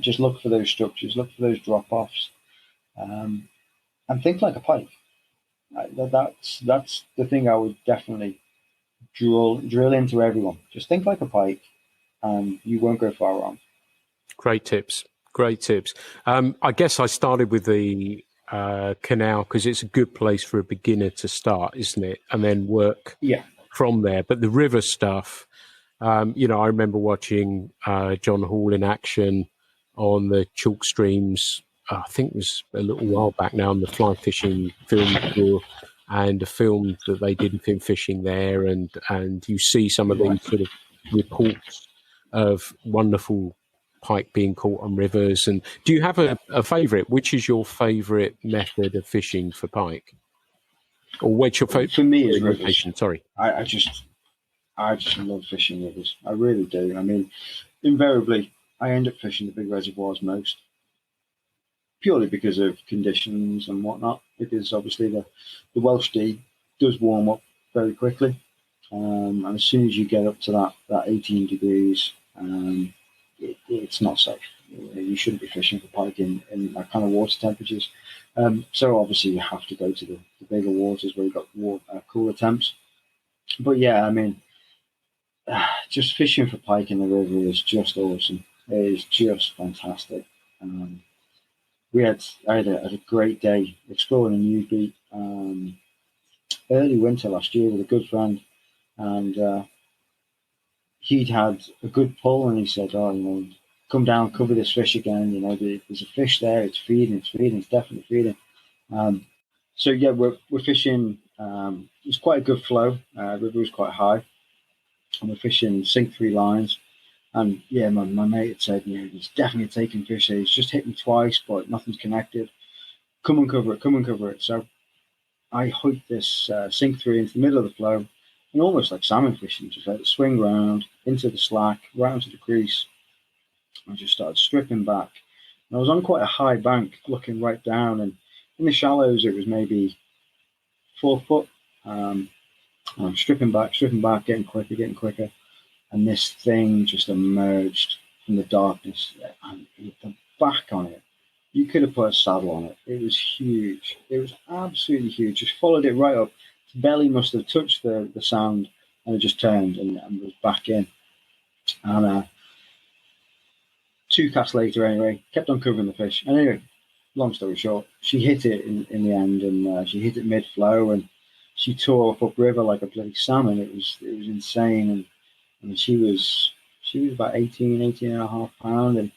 just look for those structures, look for those drop offs, and think like a pike. That's the thing I would definitely drill into everyone. Just think like a pike, and you won't go far wrong. Great tips. I guess I started with the canal because it's a good place for a beginner to start, isn't it? And then work from there. But the river stuff, I remember watching John Hall in action on the chalk streams I think it was a little while back now, on the fly fishing film tour, and a film that they did in fishing there, and you see some of these sort of reports of wonderful pike being caught on rivers. And do you have a favourite? Which is your favourite method of fishing for pike? Or what's your favourite? For me, is rivers. Location? Sorry, I just love fishing rivers. I really do. I mean, invariably, I end up fishing the big reservoirs most, purely because of conditions and whatnot. Because obviously the Welsh Dee does warm up very quickly, and as soon as you get up to that 18 degrees, it's not safe. You shouldn't be fishing for pike in that kind of water temperatures. So obviously you have to go to the bigger waters where you've got cooler temps. But yeah, I mean, just fishing for pike in the river is just awesome. It is just fantastic. I had a great day exploring a new beat early winter last year with a good friend, and he'd had a good pull, and he said, "Oh, come down, cover this fish again. There's a fish there. It's feeding. It's definitely feeding." So yeah, we're fishing. It's quite a good flow. The river was quite high, and we're fishing sink 3 lines. And yeah, my mate had said, he's definitely taking fish there. He's just hit me twice, but nothing's connected. Come and cover it. So I hooked this sink 3 into the middle of the flow, and almost like salmon fishing, just let it swing round into the slack, right onto the crease. I just started stripping back. And I was on quite a high bank, looking right down, and in the shallows it was maybe 4 foot. And I'm stripping back, getting quicker. And this thing just emerged from the darkness, and the back on it, you could have put a saddle on it. It was huge. It was absolutely huge. Just followed it right up. Its belly must have touched the sand, and it just turned and was back in. And 2 casts later, anyway, kept on covering the fish. And anyway, long story short, she hit it in the end, and she hit it mid-flow, and she tore up river like a bloody salmon. It was insane. And I mean, she was about 18 and a half pound, and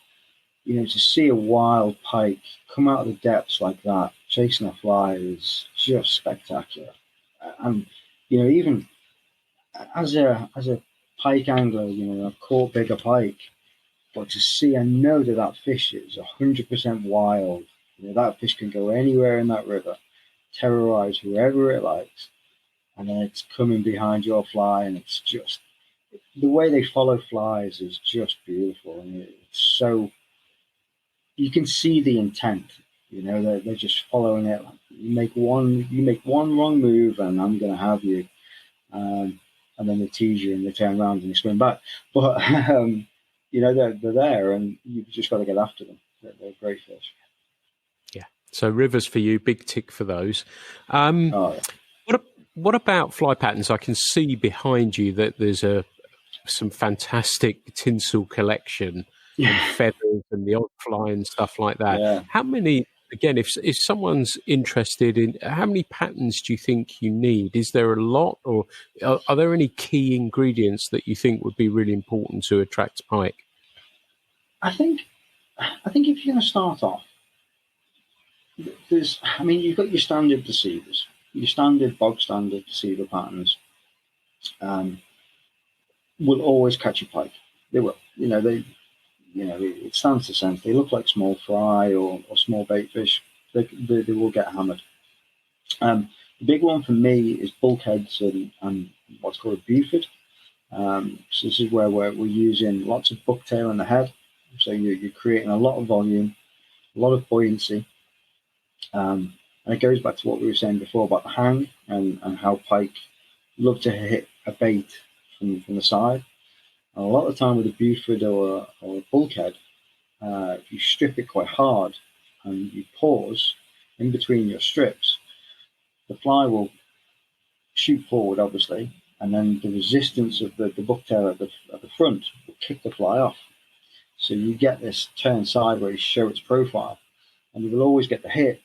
to see a wild pike come out of the depths like that, chasing a fly, is just spectacular. And even as a pike angler, I've caught bigger pike, but to see, I know that fish is 100% wild. That fish can go anywhere in that river, terrorize whoever it likes, and then it's coming behind your fly, and it's just, the way they follow flies is just beautiful. And it's so, you can see the intent. They're just following it. You make one wrong move, and I'm going to have you. And then they tease you, and they turn around and they swim back. But they're there, and you've just got to get after them. They're great fish. Yeah. So rivers for you, big tick for those. Yeah. What about fly patterns? I can see behind you that there's some fantastic tinsel collection and feathers and the odd fly and stuff like that. Yeah. How many, again, if someone's interested in, how many patterns do you think you need? Is there a lot, or are there any key ingredients that you think would be really important to attract pike? I think if you're going to start off, you've got your standard deceivers, your bog standard deceiver patterns. Will always catch a pike. They will. It stands to sense. They look like small fry or small bait fish. They will get hammered. The big one for me is bulkheads and what's called a Buford. So this is where we're using lots of bucktail in the head. So you're creating a lot of volume, a lot of buoyancy. And it goes back to what we were saying before about the hang and how pike love to hit a bait from the side. And a lot of the time with a Buford or a bulkhead, if you strip it quite hard and you pause in between your strips, the fly will shoot forward, obviously, and then the resistance of the bucktail at the front will kick the fly off. So you get this turn sideways, show its profile, and you will always get the hit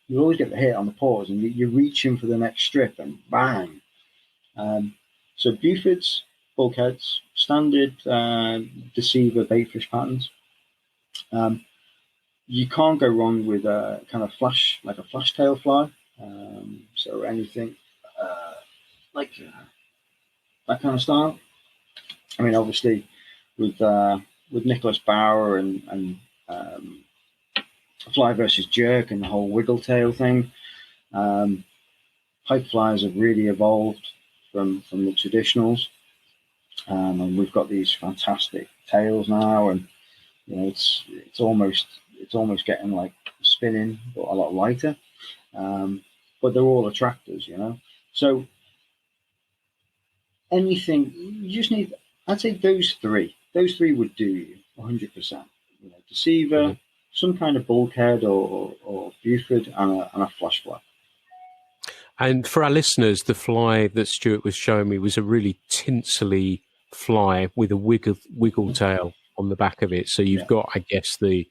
you'll always get the hit on the pause, and you're reaching for the next strip, and bang. So Bufords, bulkheads, standard deceiver baitfish patterns. You can't go wrong with a kind of like a flash tail fly. So anything like that kind of style. I mean, obviously, with Nicholas Bauer and fly versus jerk and the whole wiggle tail thing, pike flies have really evolved from the traditionals, and we've got these fantastic tails now, and it's almost getting like spinning, but a lot lighter. But they're all attractors, So anything you just need, I'd say those three. Those three would do you 100%. Deceiver, some kind of bulkhead or Buford, and a flash fly. And for our listeners, the fly that Stuart was showing me was a really tinsely fly with a wiggle tail on the back of it. So you've got, I guess, the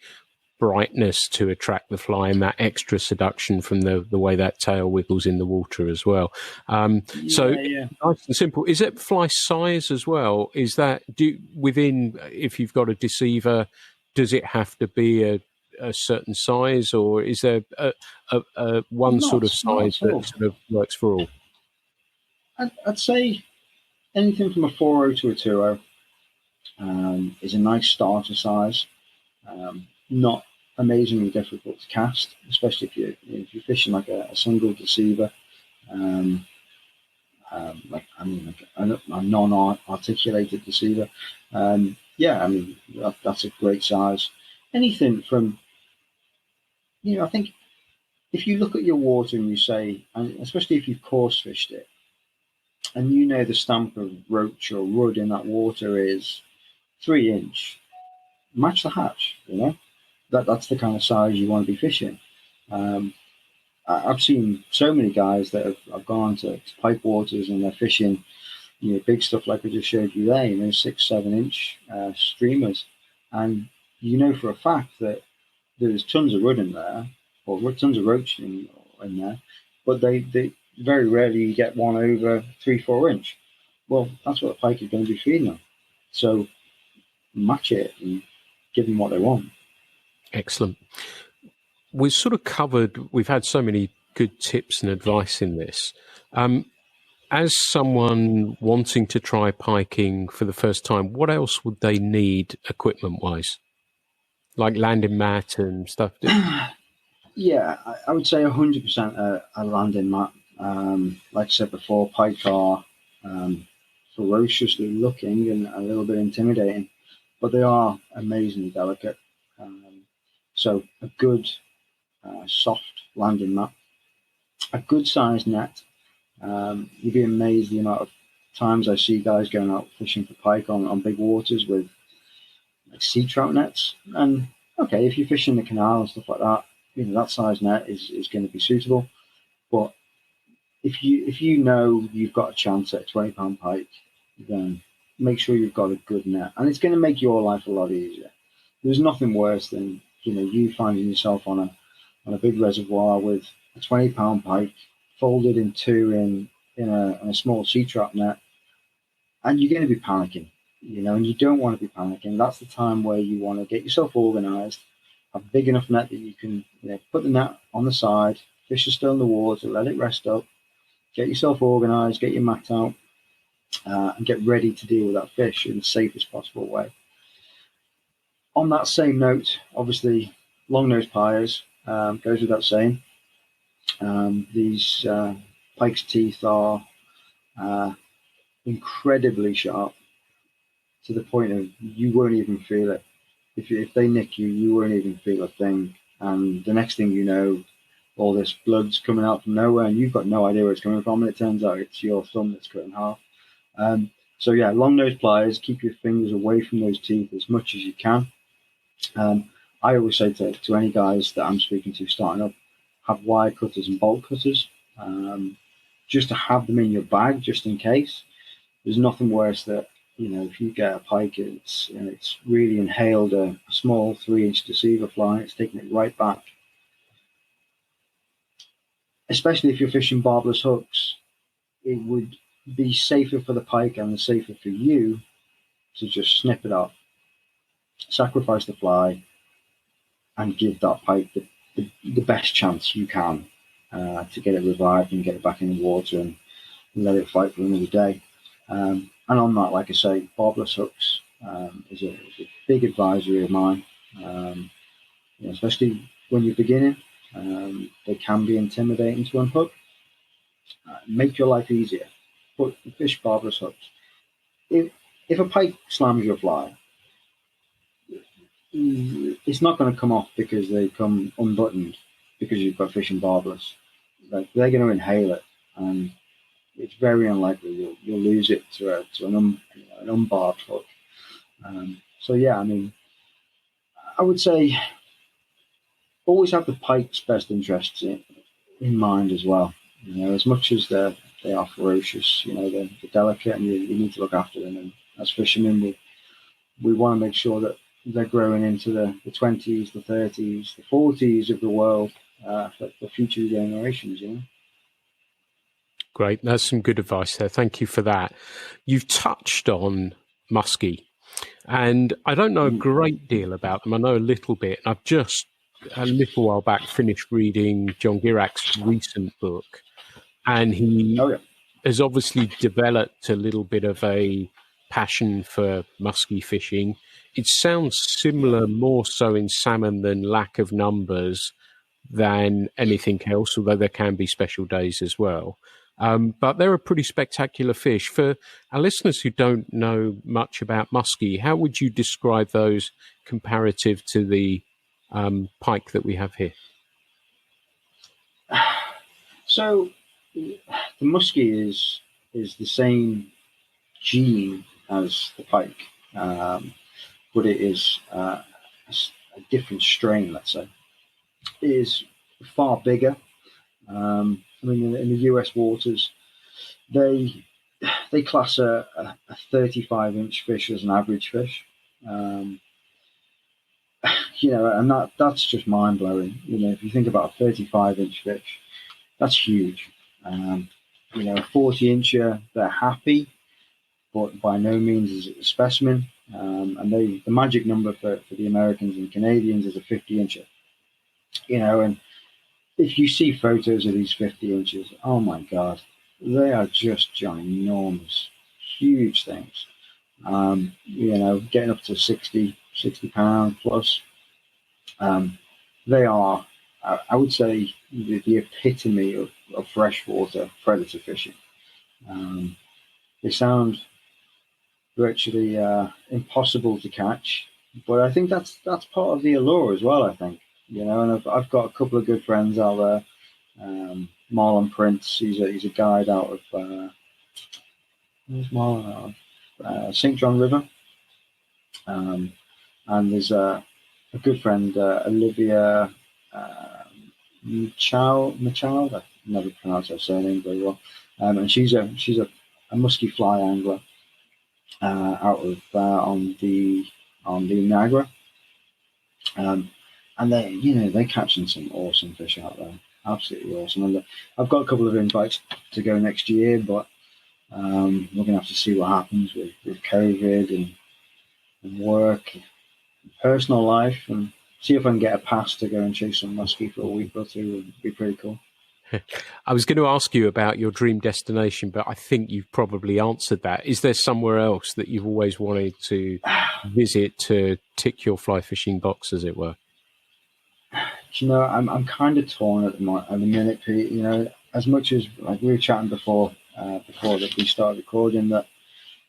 brightness to attract the fly and that extra seduction from the way that tail wiggles in the water as well. Nice and simple. Is it fly size as well? Is that if you've got a deceiver, does it have to be a certain size, or is there a one sort of size that sort of works for all? I'd say anything from a 4.0 to a 2.0 is a nice starter size. Not amazingly difficult to cast, especially if you're fishing like a single deceiver, like a non-articulated deceiver. That's a great size. Anything from, I think if you look at your water and you say, and especially if you've coarse fished it, and the stamp of roach or rudd in that water is 3 inch, match the hatch, That's the kind of size you want to be fishing. I've seen so many guys that have gone to pipe waters and they're fishing, big stuff like I just showed you there, 6-7 inch streamers, and for a fact that there's tons of rudd in there, or tons of roach in there, but they very rarely you get one over 3-4 inch. Well, that's what a pike is going to be feeding on. So match it and give them what they want. Excellent. We've sort of we've had so many good tips and advice in this. As someone wanting to try piking for the first time, what else would they need equipment-wise? Like landing mat and stuff? Yeah, I would say 100% a landing mat. Like I said before, pike are ferociously looking and a little bit intimidating, but they are amazingly delicate. So a good soft landing mat, a good sized net. You'd be amazed the amount of times I see guys going out fishing for pike on big waters with like sea trout nets. And okay, if you're fishing the canal and stuff like that, that size net is going to be suitable. But if you know you've got a chance at a 20-pound pike, then make sure you've got a good net, and it's going to make your life a lot easier. There's nothing worse than you finding yourself on a big reservoir with a 20-pound pike folded in two in a small sea trap net, and you're going to be panicking, and you don't want to be panicking. That's the time where you want to get yourself organised, have a big enough net that you can put the net on the side, fish are still in the water, let it rest up, get yourself organised, get your mat out, and get ready to deal with that fish in the safest possible way. On that same note, obviously, long-nose pliers goes without saying. These pike's teeth are incredibly sharp to the point of you won't even feel it. If they nick you, you won't even feel a thing. And the next thing you know, all this blood's coming out from nowhere, and you've got no idea where it's coming from, and it turns out it's your thumb that's cut in half. So yeah, long-nose pliers, keep your fingers away from those teeth as much as you can. I always say to any guys that I'm speaking to starting up, have wire cutters and bolt cutters, just to have them in your bag, just in case. There's nothing worse that, if you get a pike, it's really inhaled a small 3-inch deceiver fly, it's taking it right back. Especially if you're fishing barbless hooks, it would be safer for the pike and safer for you to just snip it off, sacrifice the fly, and give that pike the best chance you can to get it revived and get it back in the water and let it fight for another day. And on that, like I say, barbless hooks is a big advisory of mine, especially when you're beginning. They can be intimidating to unhook. Make your life easier. Put fish barbless hooks. If a pike slams your fly, it's not going to come off because they come unbuttoned because you've got fish and barbless. Like, they're going to inhale it, and it's very unlikely you'll lose it to an unbarbed hook. So yeah, I mean, I would say always have the pike's best interests in mind as well. As much as they are ferocious, they're delicate, and you need to look after them. And as fishermen, we want to make sure that they're growing into the 20s, the 30s, the 40s of the world for future generations. Great. That's some good advice there. Thank you for that. You've touched on muskie, and I don't know a great deal about them. I know a little bit. I've just a little while back finished reading John Girack's recent book, and he has obviously developed a little bit of a passion for muskie fishing. It sounds similar, more so in salmon than lack of numbers than anything else, although there can be special days as well. But they're a pretty spectacular fish. For our listeners who don't know much about muskie, how would you describe those comparative to the pike that we have here? So the muskie is the same gene as the pike, but it is a different strain, let's say. It is far bigger. In the US waters, they class a 35-inch fish as an average fish. And that's just mind-blowing. If you think about a 35-inch fish, that's huge. A 40-incher, they're happy, but by no means is it a specimen. And the magic number for the Americans and Canadians is a 50-incher. And if you see photos of these 50 inches, oh my God, they are just ginormous, huge things. Getting up to 60 pounds plus. They are, I would say, the epitome of freshwater predator fishing. They sound virtually impossible to catch, but I think that's part of the allure as well, I think. And I've got a couple of good friends out there. Marlon Prince, he's a guide out of where's Marlon out of? St. John River. And there's a good friend, Olivia Machald. I never pronounce her surname very well. And she's a musky fly angler out of on the Niagara. And they're catching some awesome fish out there, absolutely awesome. And I've got a couple of invites to go next year, but we're going to have to see what happens with COVID and work, and personal life, and see if I can get a pass to go and chase some muskie for a week or two. Would be pretty cool. I was going to ask you about your dream destination, but I think you've probably answered that. Is there somewhere else that you've always wanted to visit to tick your fly fishing box, as it were? I'm kind of torn at the minute, Pete. As much as, like we were chatting before that we started recording, that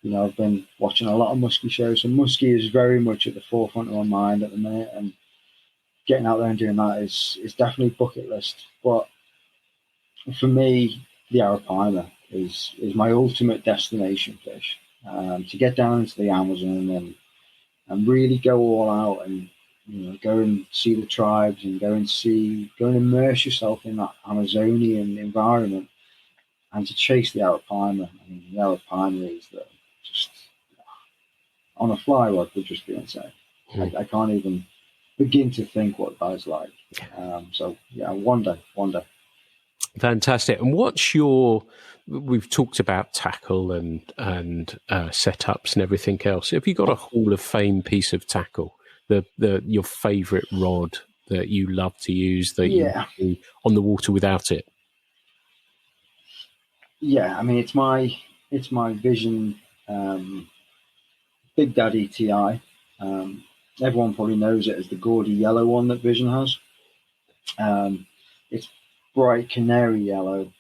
I've been watching a lot of muskie shows, and muskie is very much at the forefront of my mind at the minute, and getting out there and doing that is definitely bucket list. But for me, the Arapaima is my ultimate destination fish. To get down into the Amazon and really go all out and go and see the tribes and go and immerse yourself in that Amazonian environment, and to chase the Arapaima. I mean, the Arapaima is just on a fly rod would just be insane. I can't even begin to think what that's like. So yeah, one day. Fantastic. And we've talked about tackle and setups and everything else. Have you got a Hall of Fame piece of tackle? Your favourite rod that you love to use that you Yeah. would be on the water without it? Yeah, I mean, it's my Vision Big Daddy TI. Everyone probably knows it as the gaudy yellow one that Vision has. It's bright canary yellow,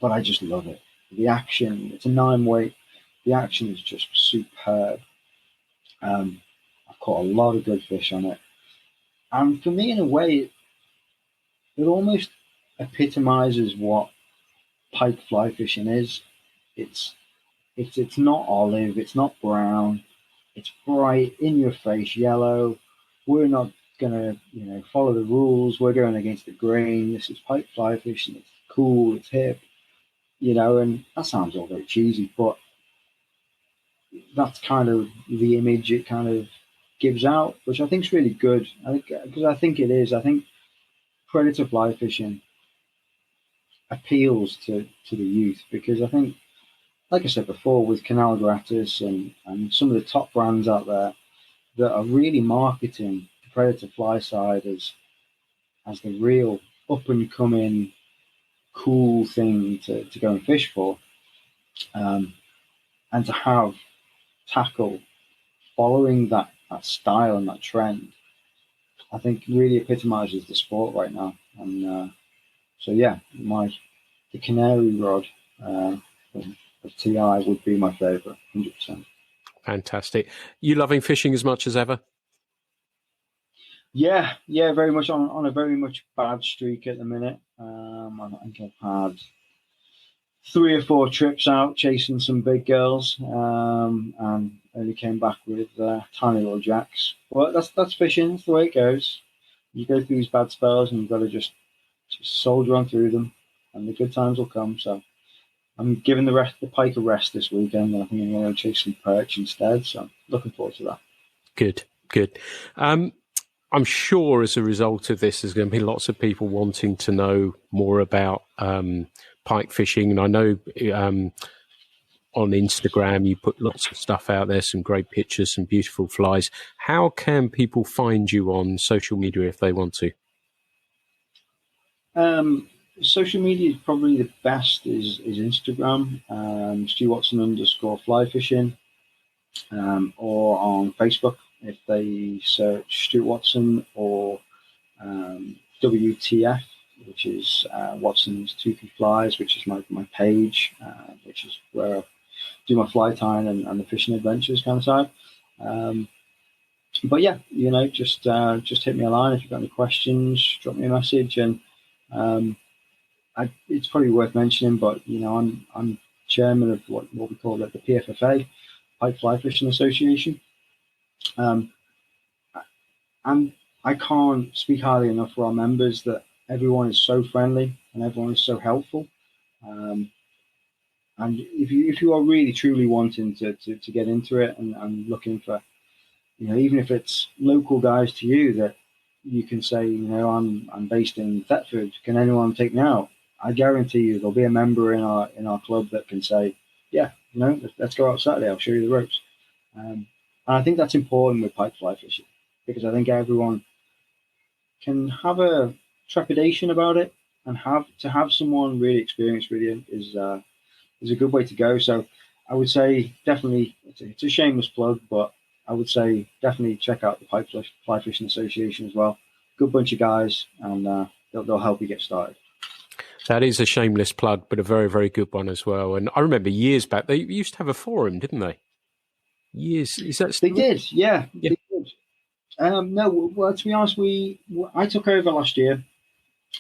but I just love it. The action, it's a 9 weight. The action is just superb. I've caught a lot of good fish on it. And for me, in a way, it almost epitomizes what pike fly fishing is. It's it's not olive, it's not brown, it's bright, in your face yellow. We're not gonna, follow the rules. We're going against the grain. This is pike fly fishing. It's cool, it's hip, and that sounds all very cheesy, but that's kind of the image it kind of gives out, which I think is really good. I think it is. I think predator fly fishing appeals to the youth because I think, like I said before, with Canal Gratis and some of the top brands out there that are really marketing the predator fly side as the real up and coming cool thing to go and fish for, and to have tackle following that style and that trend, I think really epitomizes the sport right now. And so yeah, the canary rod of TI would be my favorite, 100%. Fantastic. You loving fishing as much as ever? Yeah, very much on a very much bad streak at the minute. I think I've had 3 or 4 trips out chasing some big girls, and only came back with tiny little jacks. Well, that's fishing. That's the way it goes. You go through these bad spells, and you've got to just soldier on through them, and the good times will come. So I'm giving the pike a rest this weekend, and I think I'm going to chase some perch instead. So I'm looking forward to that. Good. I'm sure as a result of this, there's going to be lots of people wanting to know more about pike fishing. And I know on Instagram you put lots of stuff out there, some great pictures, some beautiful flies. How can people find you on social media if they want to? Social media is probably the best is Instagram, Stuart Watson _fly fishing, or on Facebook if they search Stuart Watson or WTF, which is Watson's Toothy Flies, which is my page, which is where I do my fly tying and the fishing adventures kind of side. But yeah, just hit me a line if you've got any questions. Drop me a message, and it's probably worth mentioning. But I'm chairman of what we call the PFFA, Pike Fly Fishing Association. And I can't speak highly enough for our members that everyone is so friendly and everyone is so helpful. And if you are really truly wanting to get into it and looking for, even if it's local guys to you that you can say, I'm based in Thetford, can anyone take me out? I guarantee you there'll be a member in our club that can say, yeah, let's go out Saturday. I'll show you the ropes. And I think that's important with pike fly fishing, because I think everyone can have a trepidation about it, and have someone really experienced with you is a good way to go. So I would say definitely, it's a shameless plug, but I would say definitely check out the Pike Fly Fishing Association as well. Good bunch of guys, and they'll help you get started. That is a shameless plug, but a very, very good one as well. And I remember years back, they used to have a forum, didn't they? Is that still? They did, yeah. They did. No, well, to be honest, I took over last year,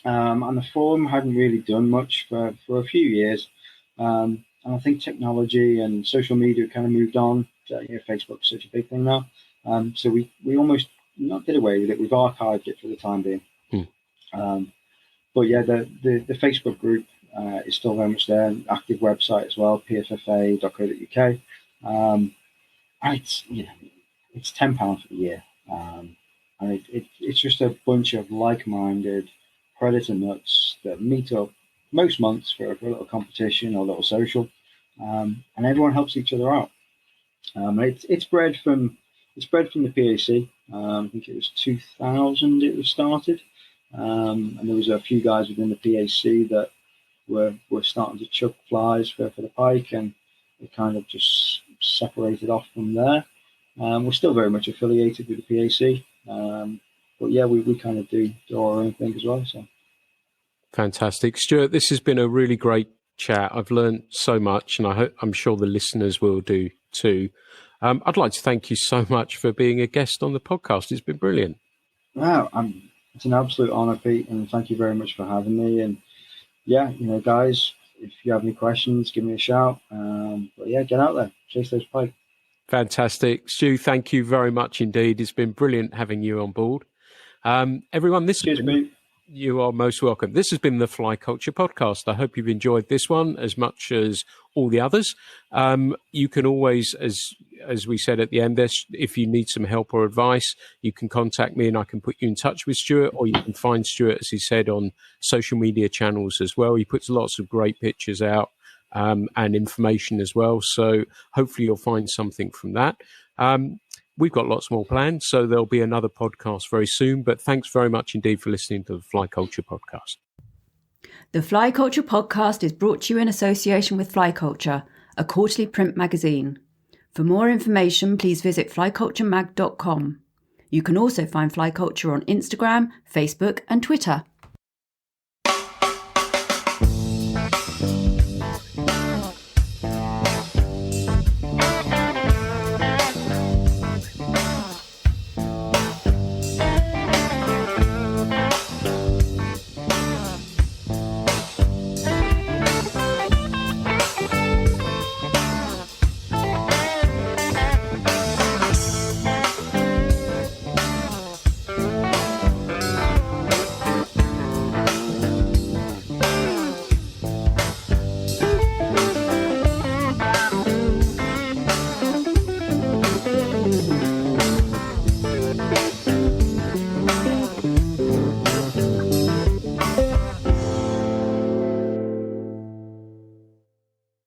and the forum hadn't really done much for a few years. And I think technology and social media kind of moved on. Facebook's such a big thing now. So we almost not did away with it. We've archived it for the time being. But yeah, the Facebook group is still very much there. An active website as well, pffa.co.uk. And it's £10 for the year. And it's just a bunch of like-minded predator nuts that meet up most months for a little competition or a little social, and everyone helps each other out. It's bred from the PAC, I think it was 2000 it was started. And there was a few guys within the PAC that were starting to chuck flies for the pike, and it kind of just separated off from there. We're still very much affiliated with the PAC, but yeah, we kind of do our own thing as well. So fantastic, Stuart. This has been a really great chat. I've learned so much, and I'm sure the listeners will do too. I'd like to thank you so much for being a guest on the podcast. It's been brilliant. Wow, it's an absolute honour, Pete, and thank you very much for having me. And yeah, guys, if you have any questions, give me a shout. But yeah, get out there, chase those pike. Fantastic. Stu, thank you very much indeed. It's been brilliant having you on board. Everyone, Cheers, Pete. You are most welcome. This has been the Fly Culture Podcast. I hope you've enjoyed this one as much as all the others. You can always, as we said at the end, if you need some help or advice, you can contact me and I can put you in touch with Stuart, or you can find Stuart, as he said, on social media channels as well. He puts lots of great pictures out and information as well. So hopefully you'll find something from that. We've got lots more planned, so there'll be another podcast very soon. But thanks very much indeed for listening to the Fly Culture Podcast. The Fly Culture Podcast is brought to you in association with Fly Culture, a quarterly print magazine. For more information, please visit flyculturemag.com. You can also find Fly Culture on Instagram, Facebook, and Twitter.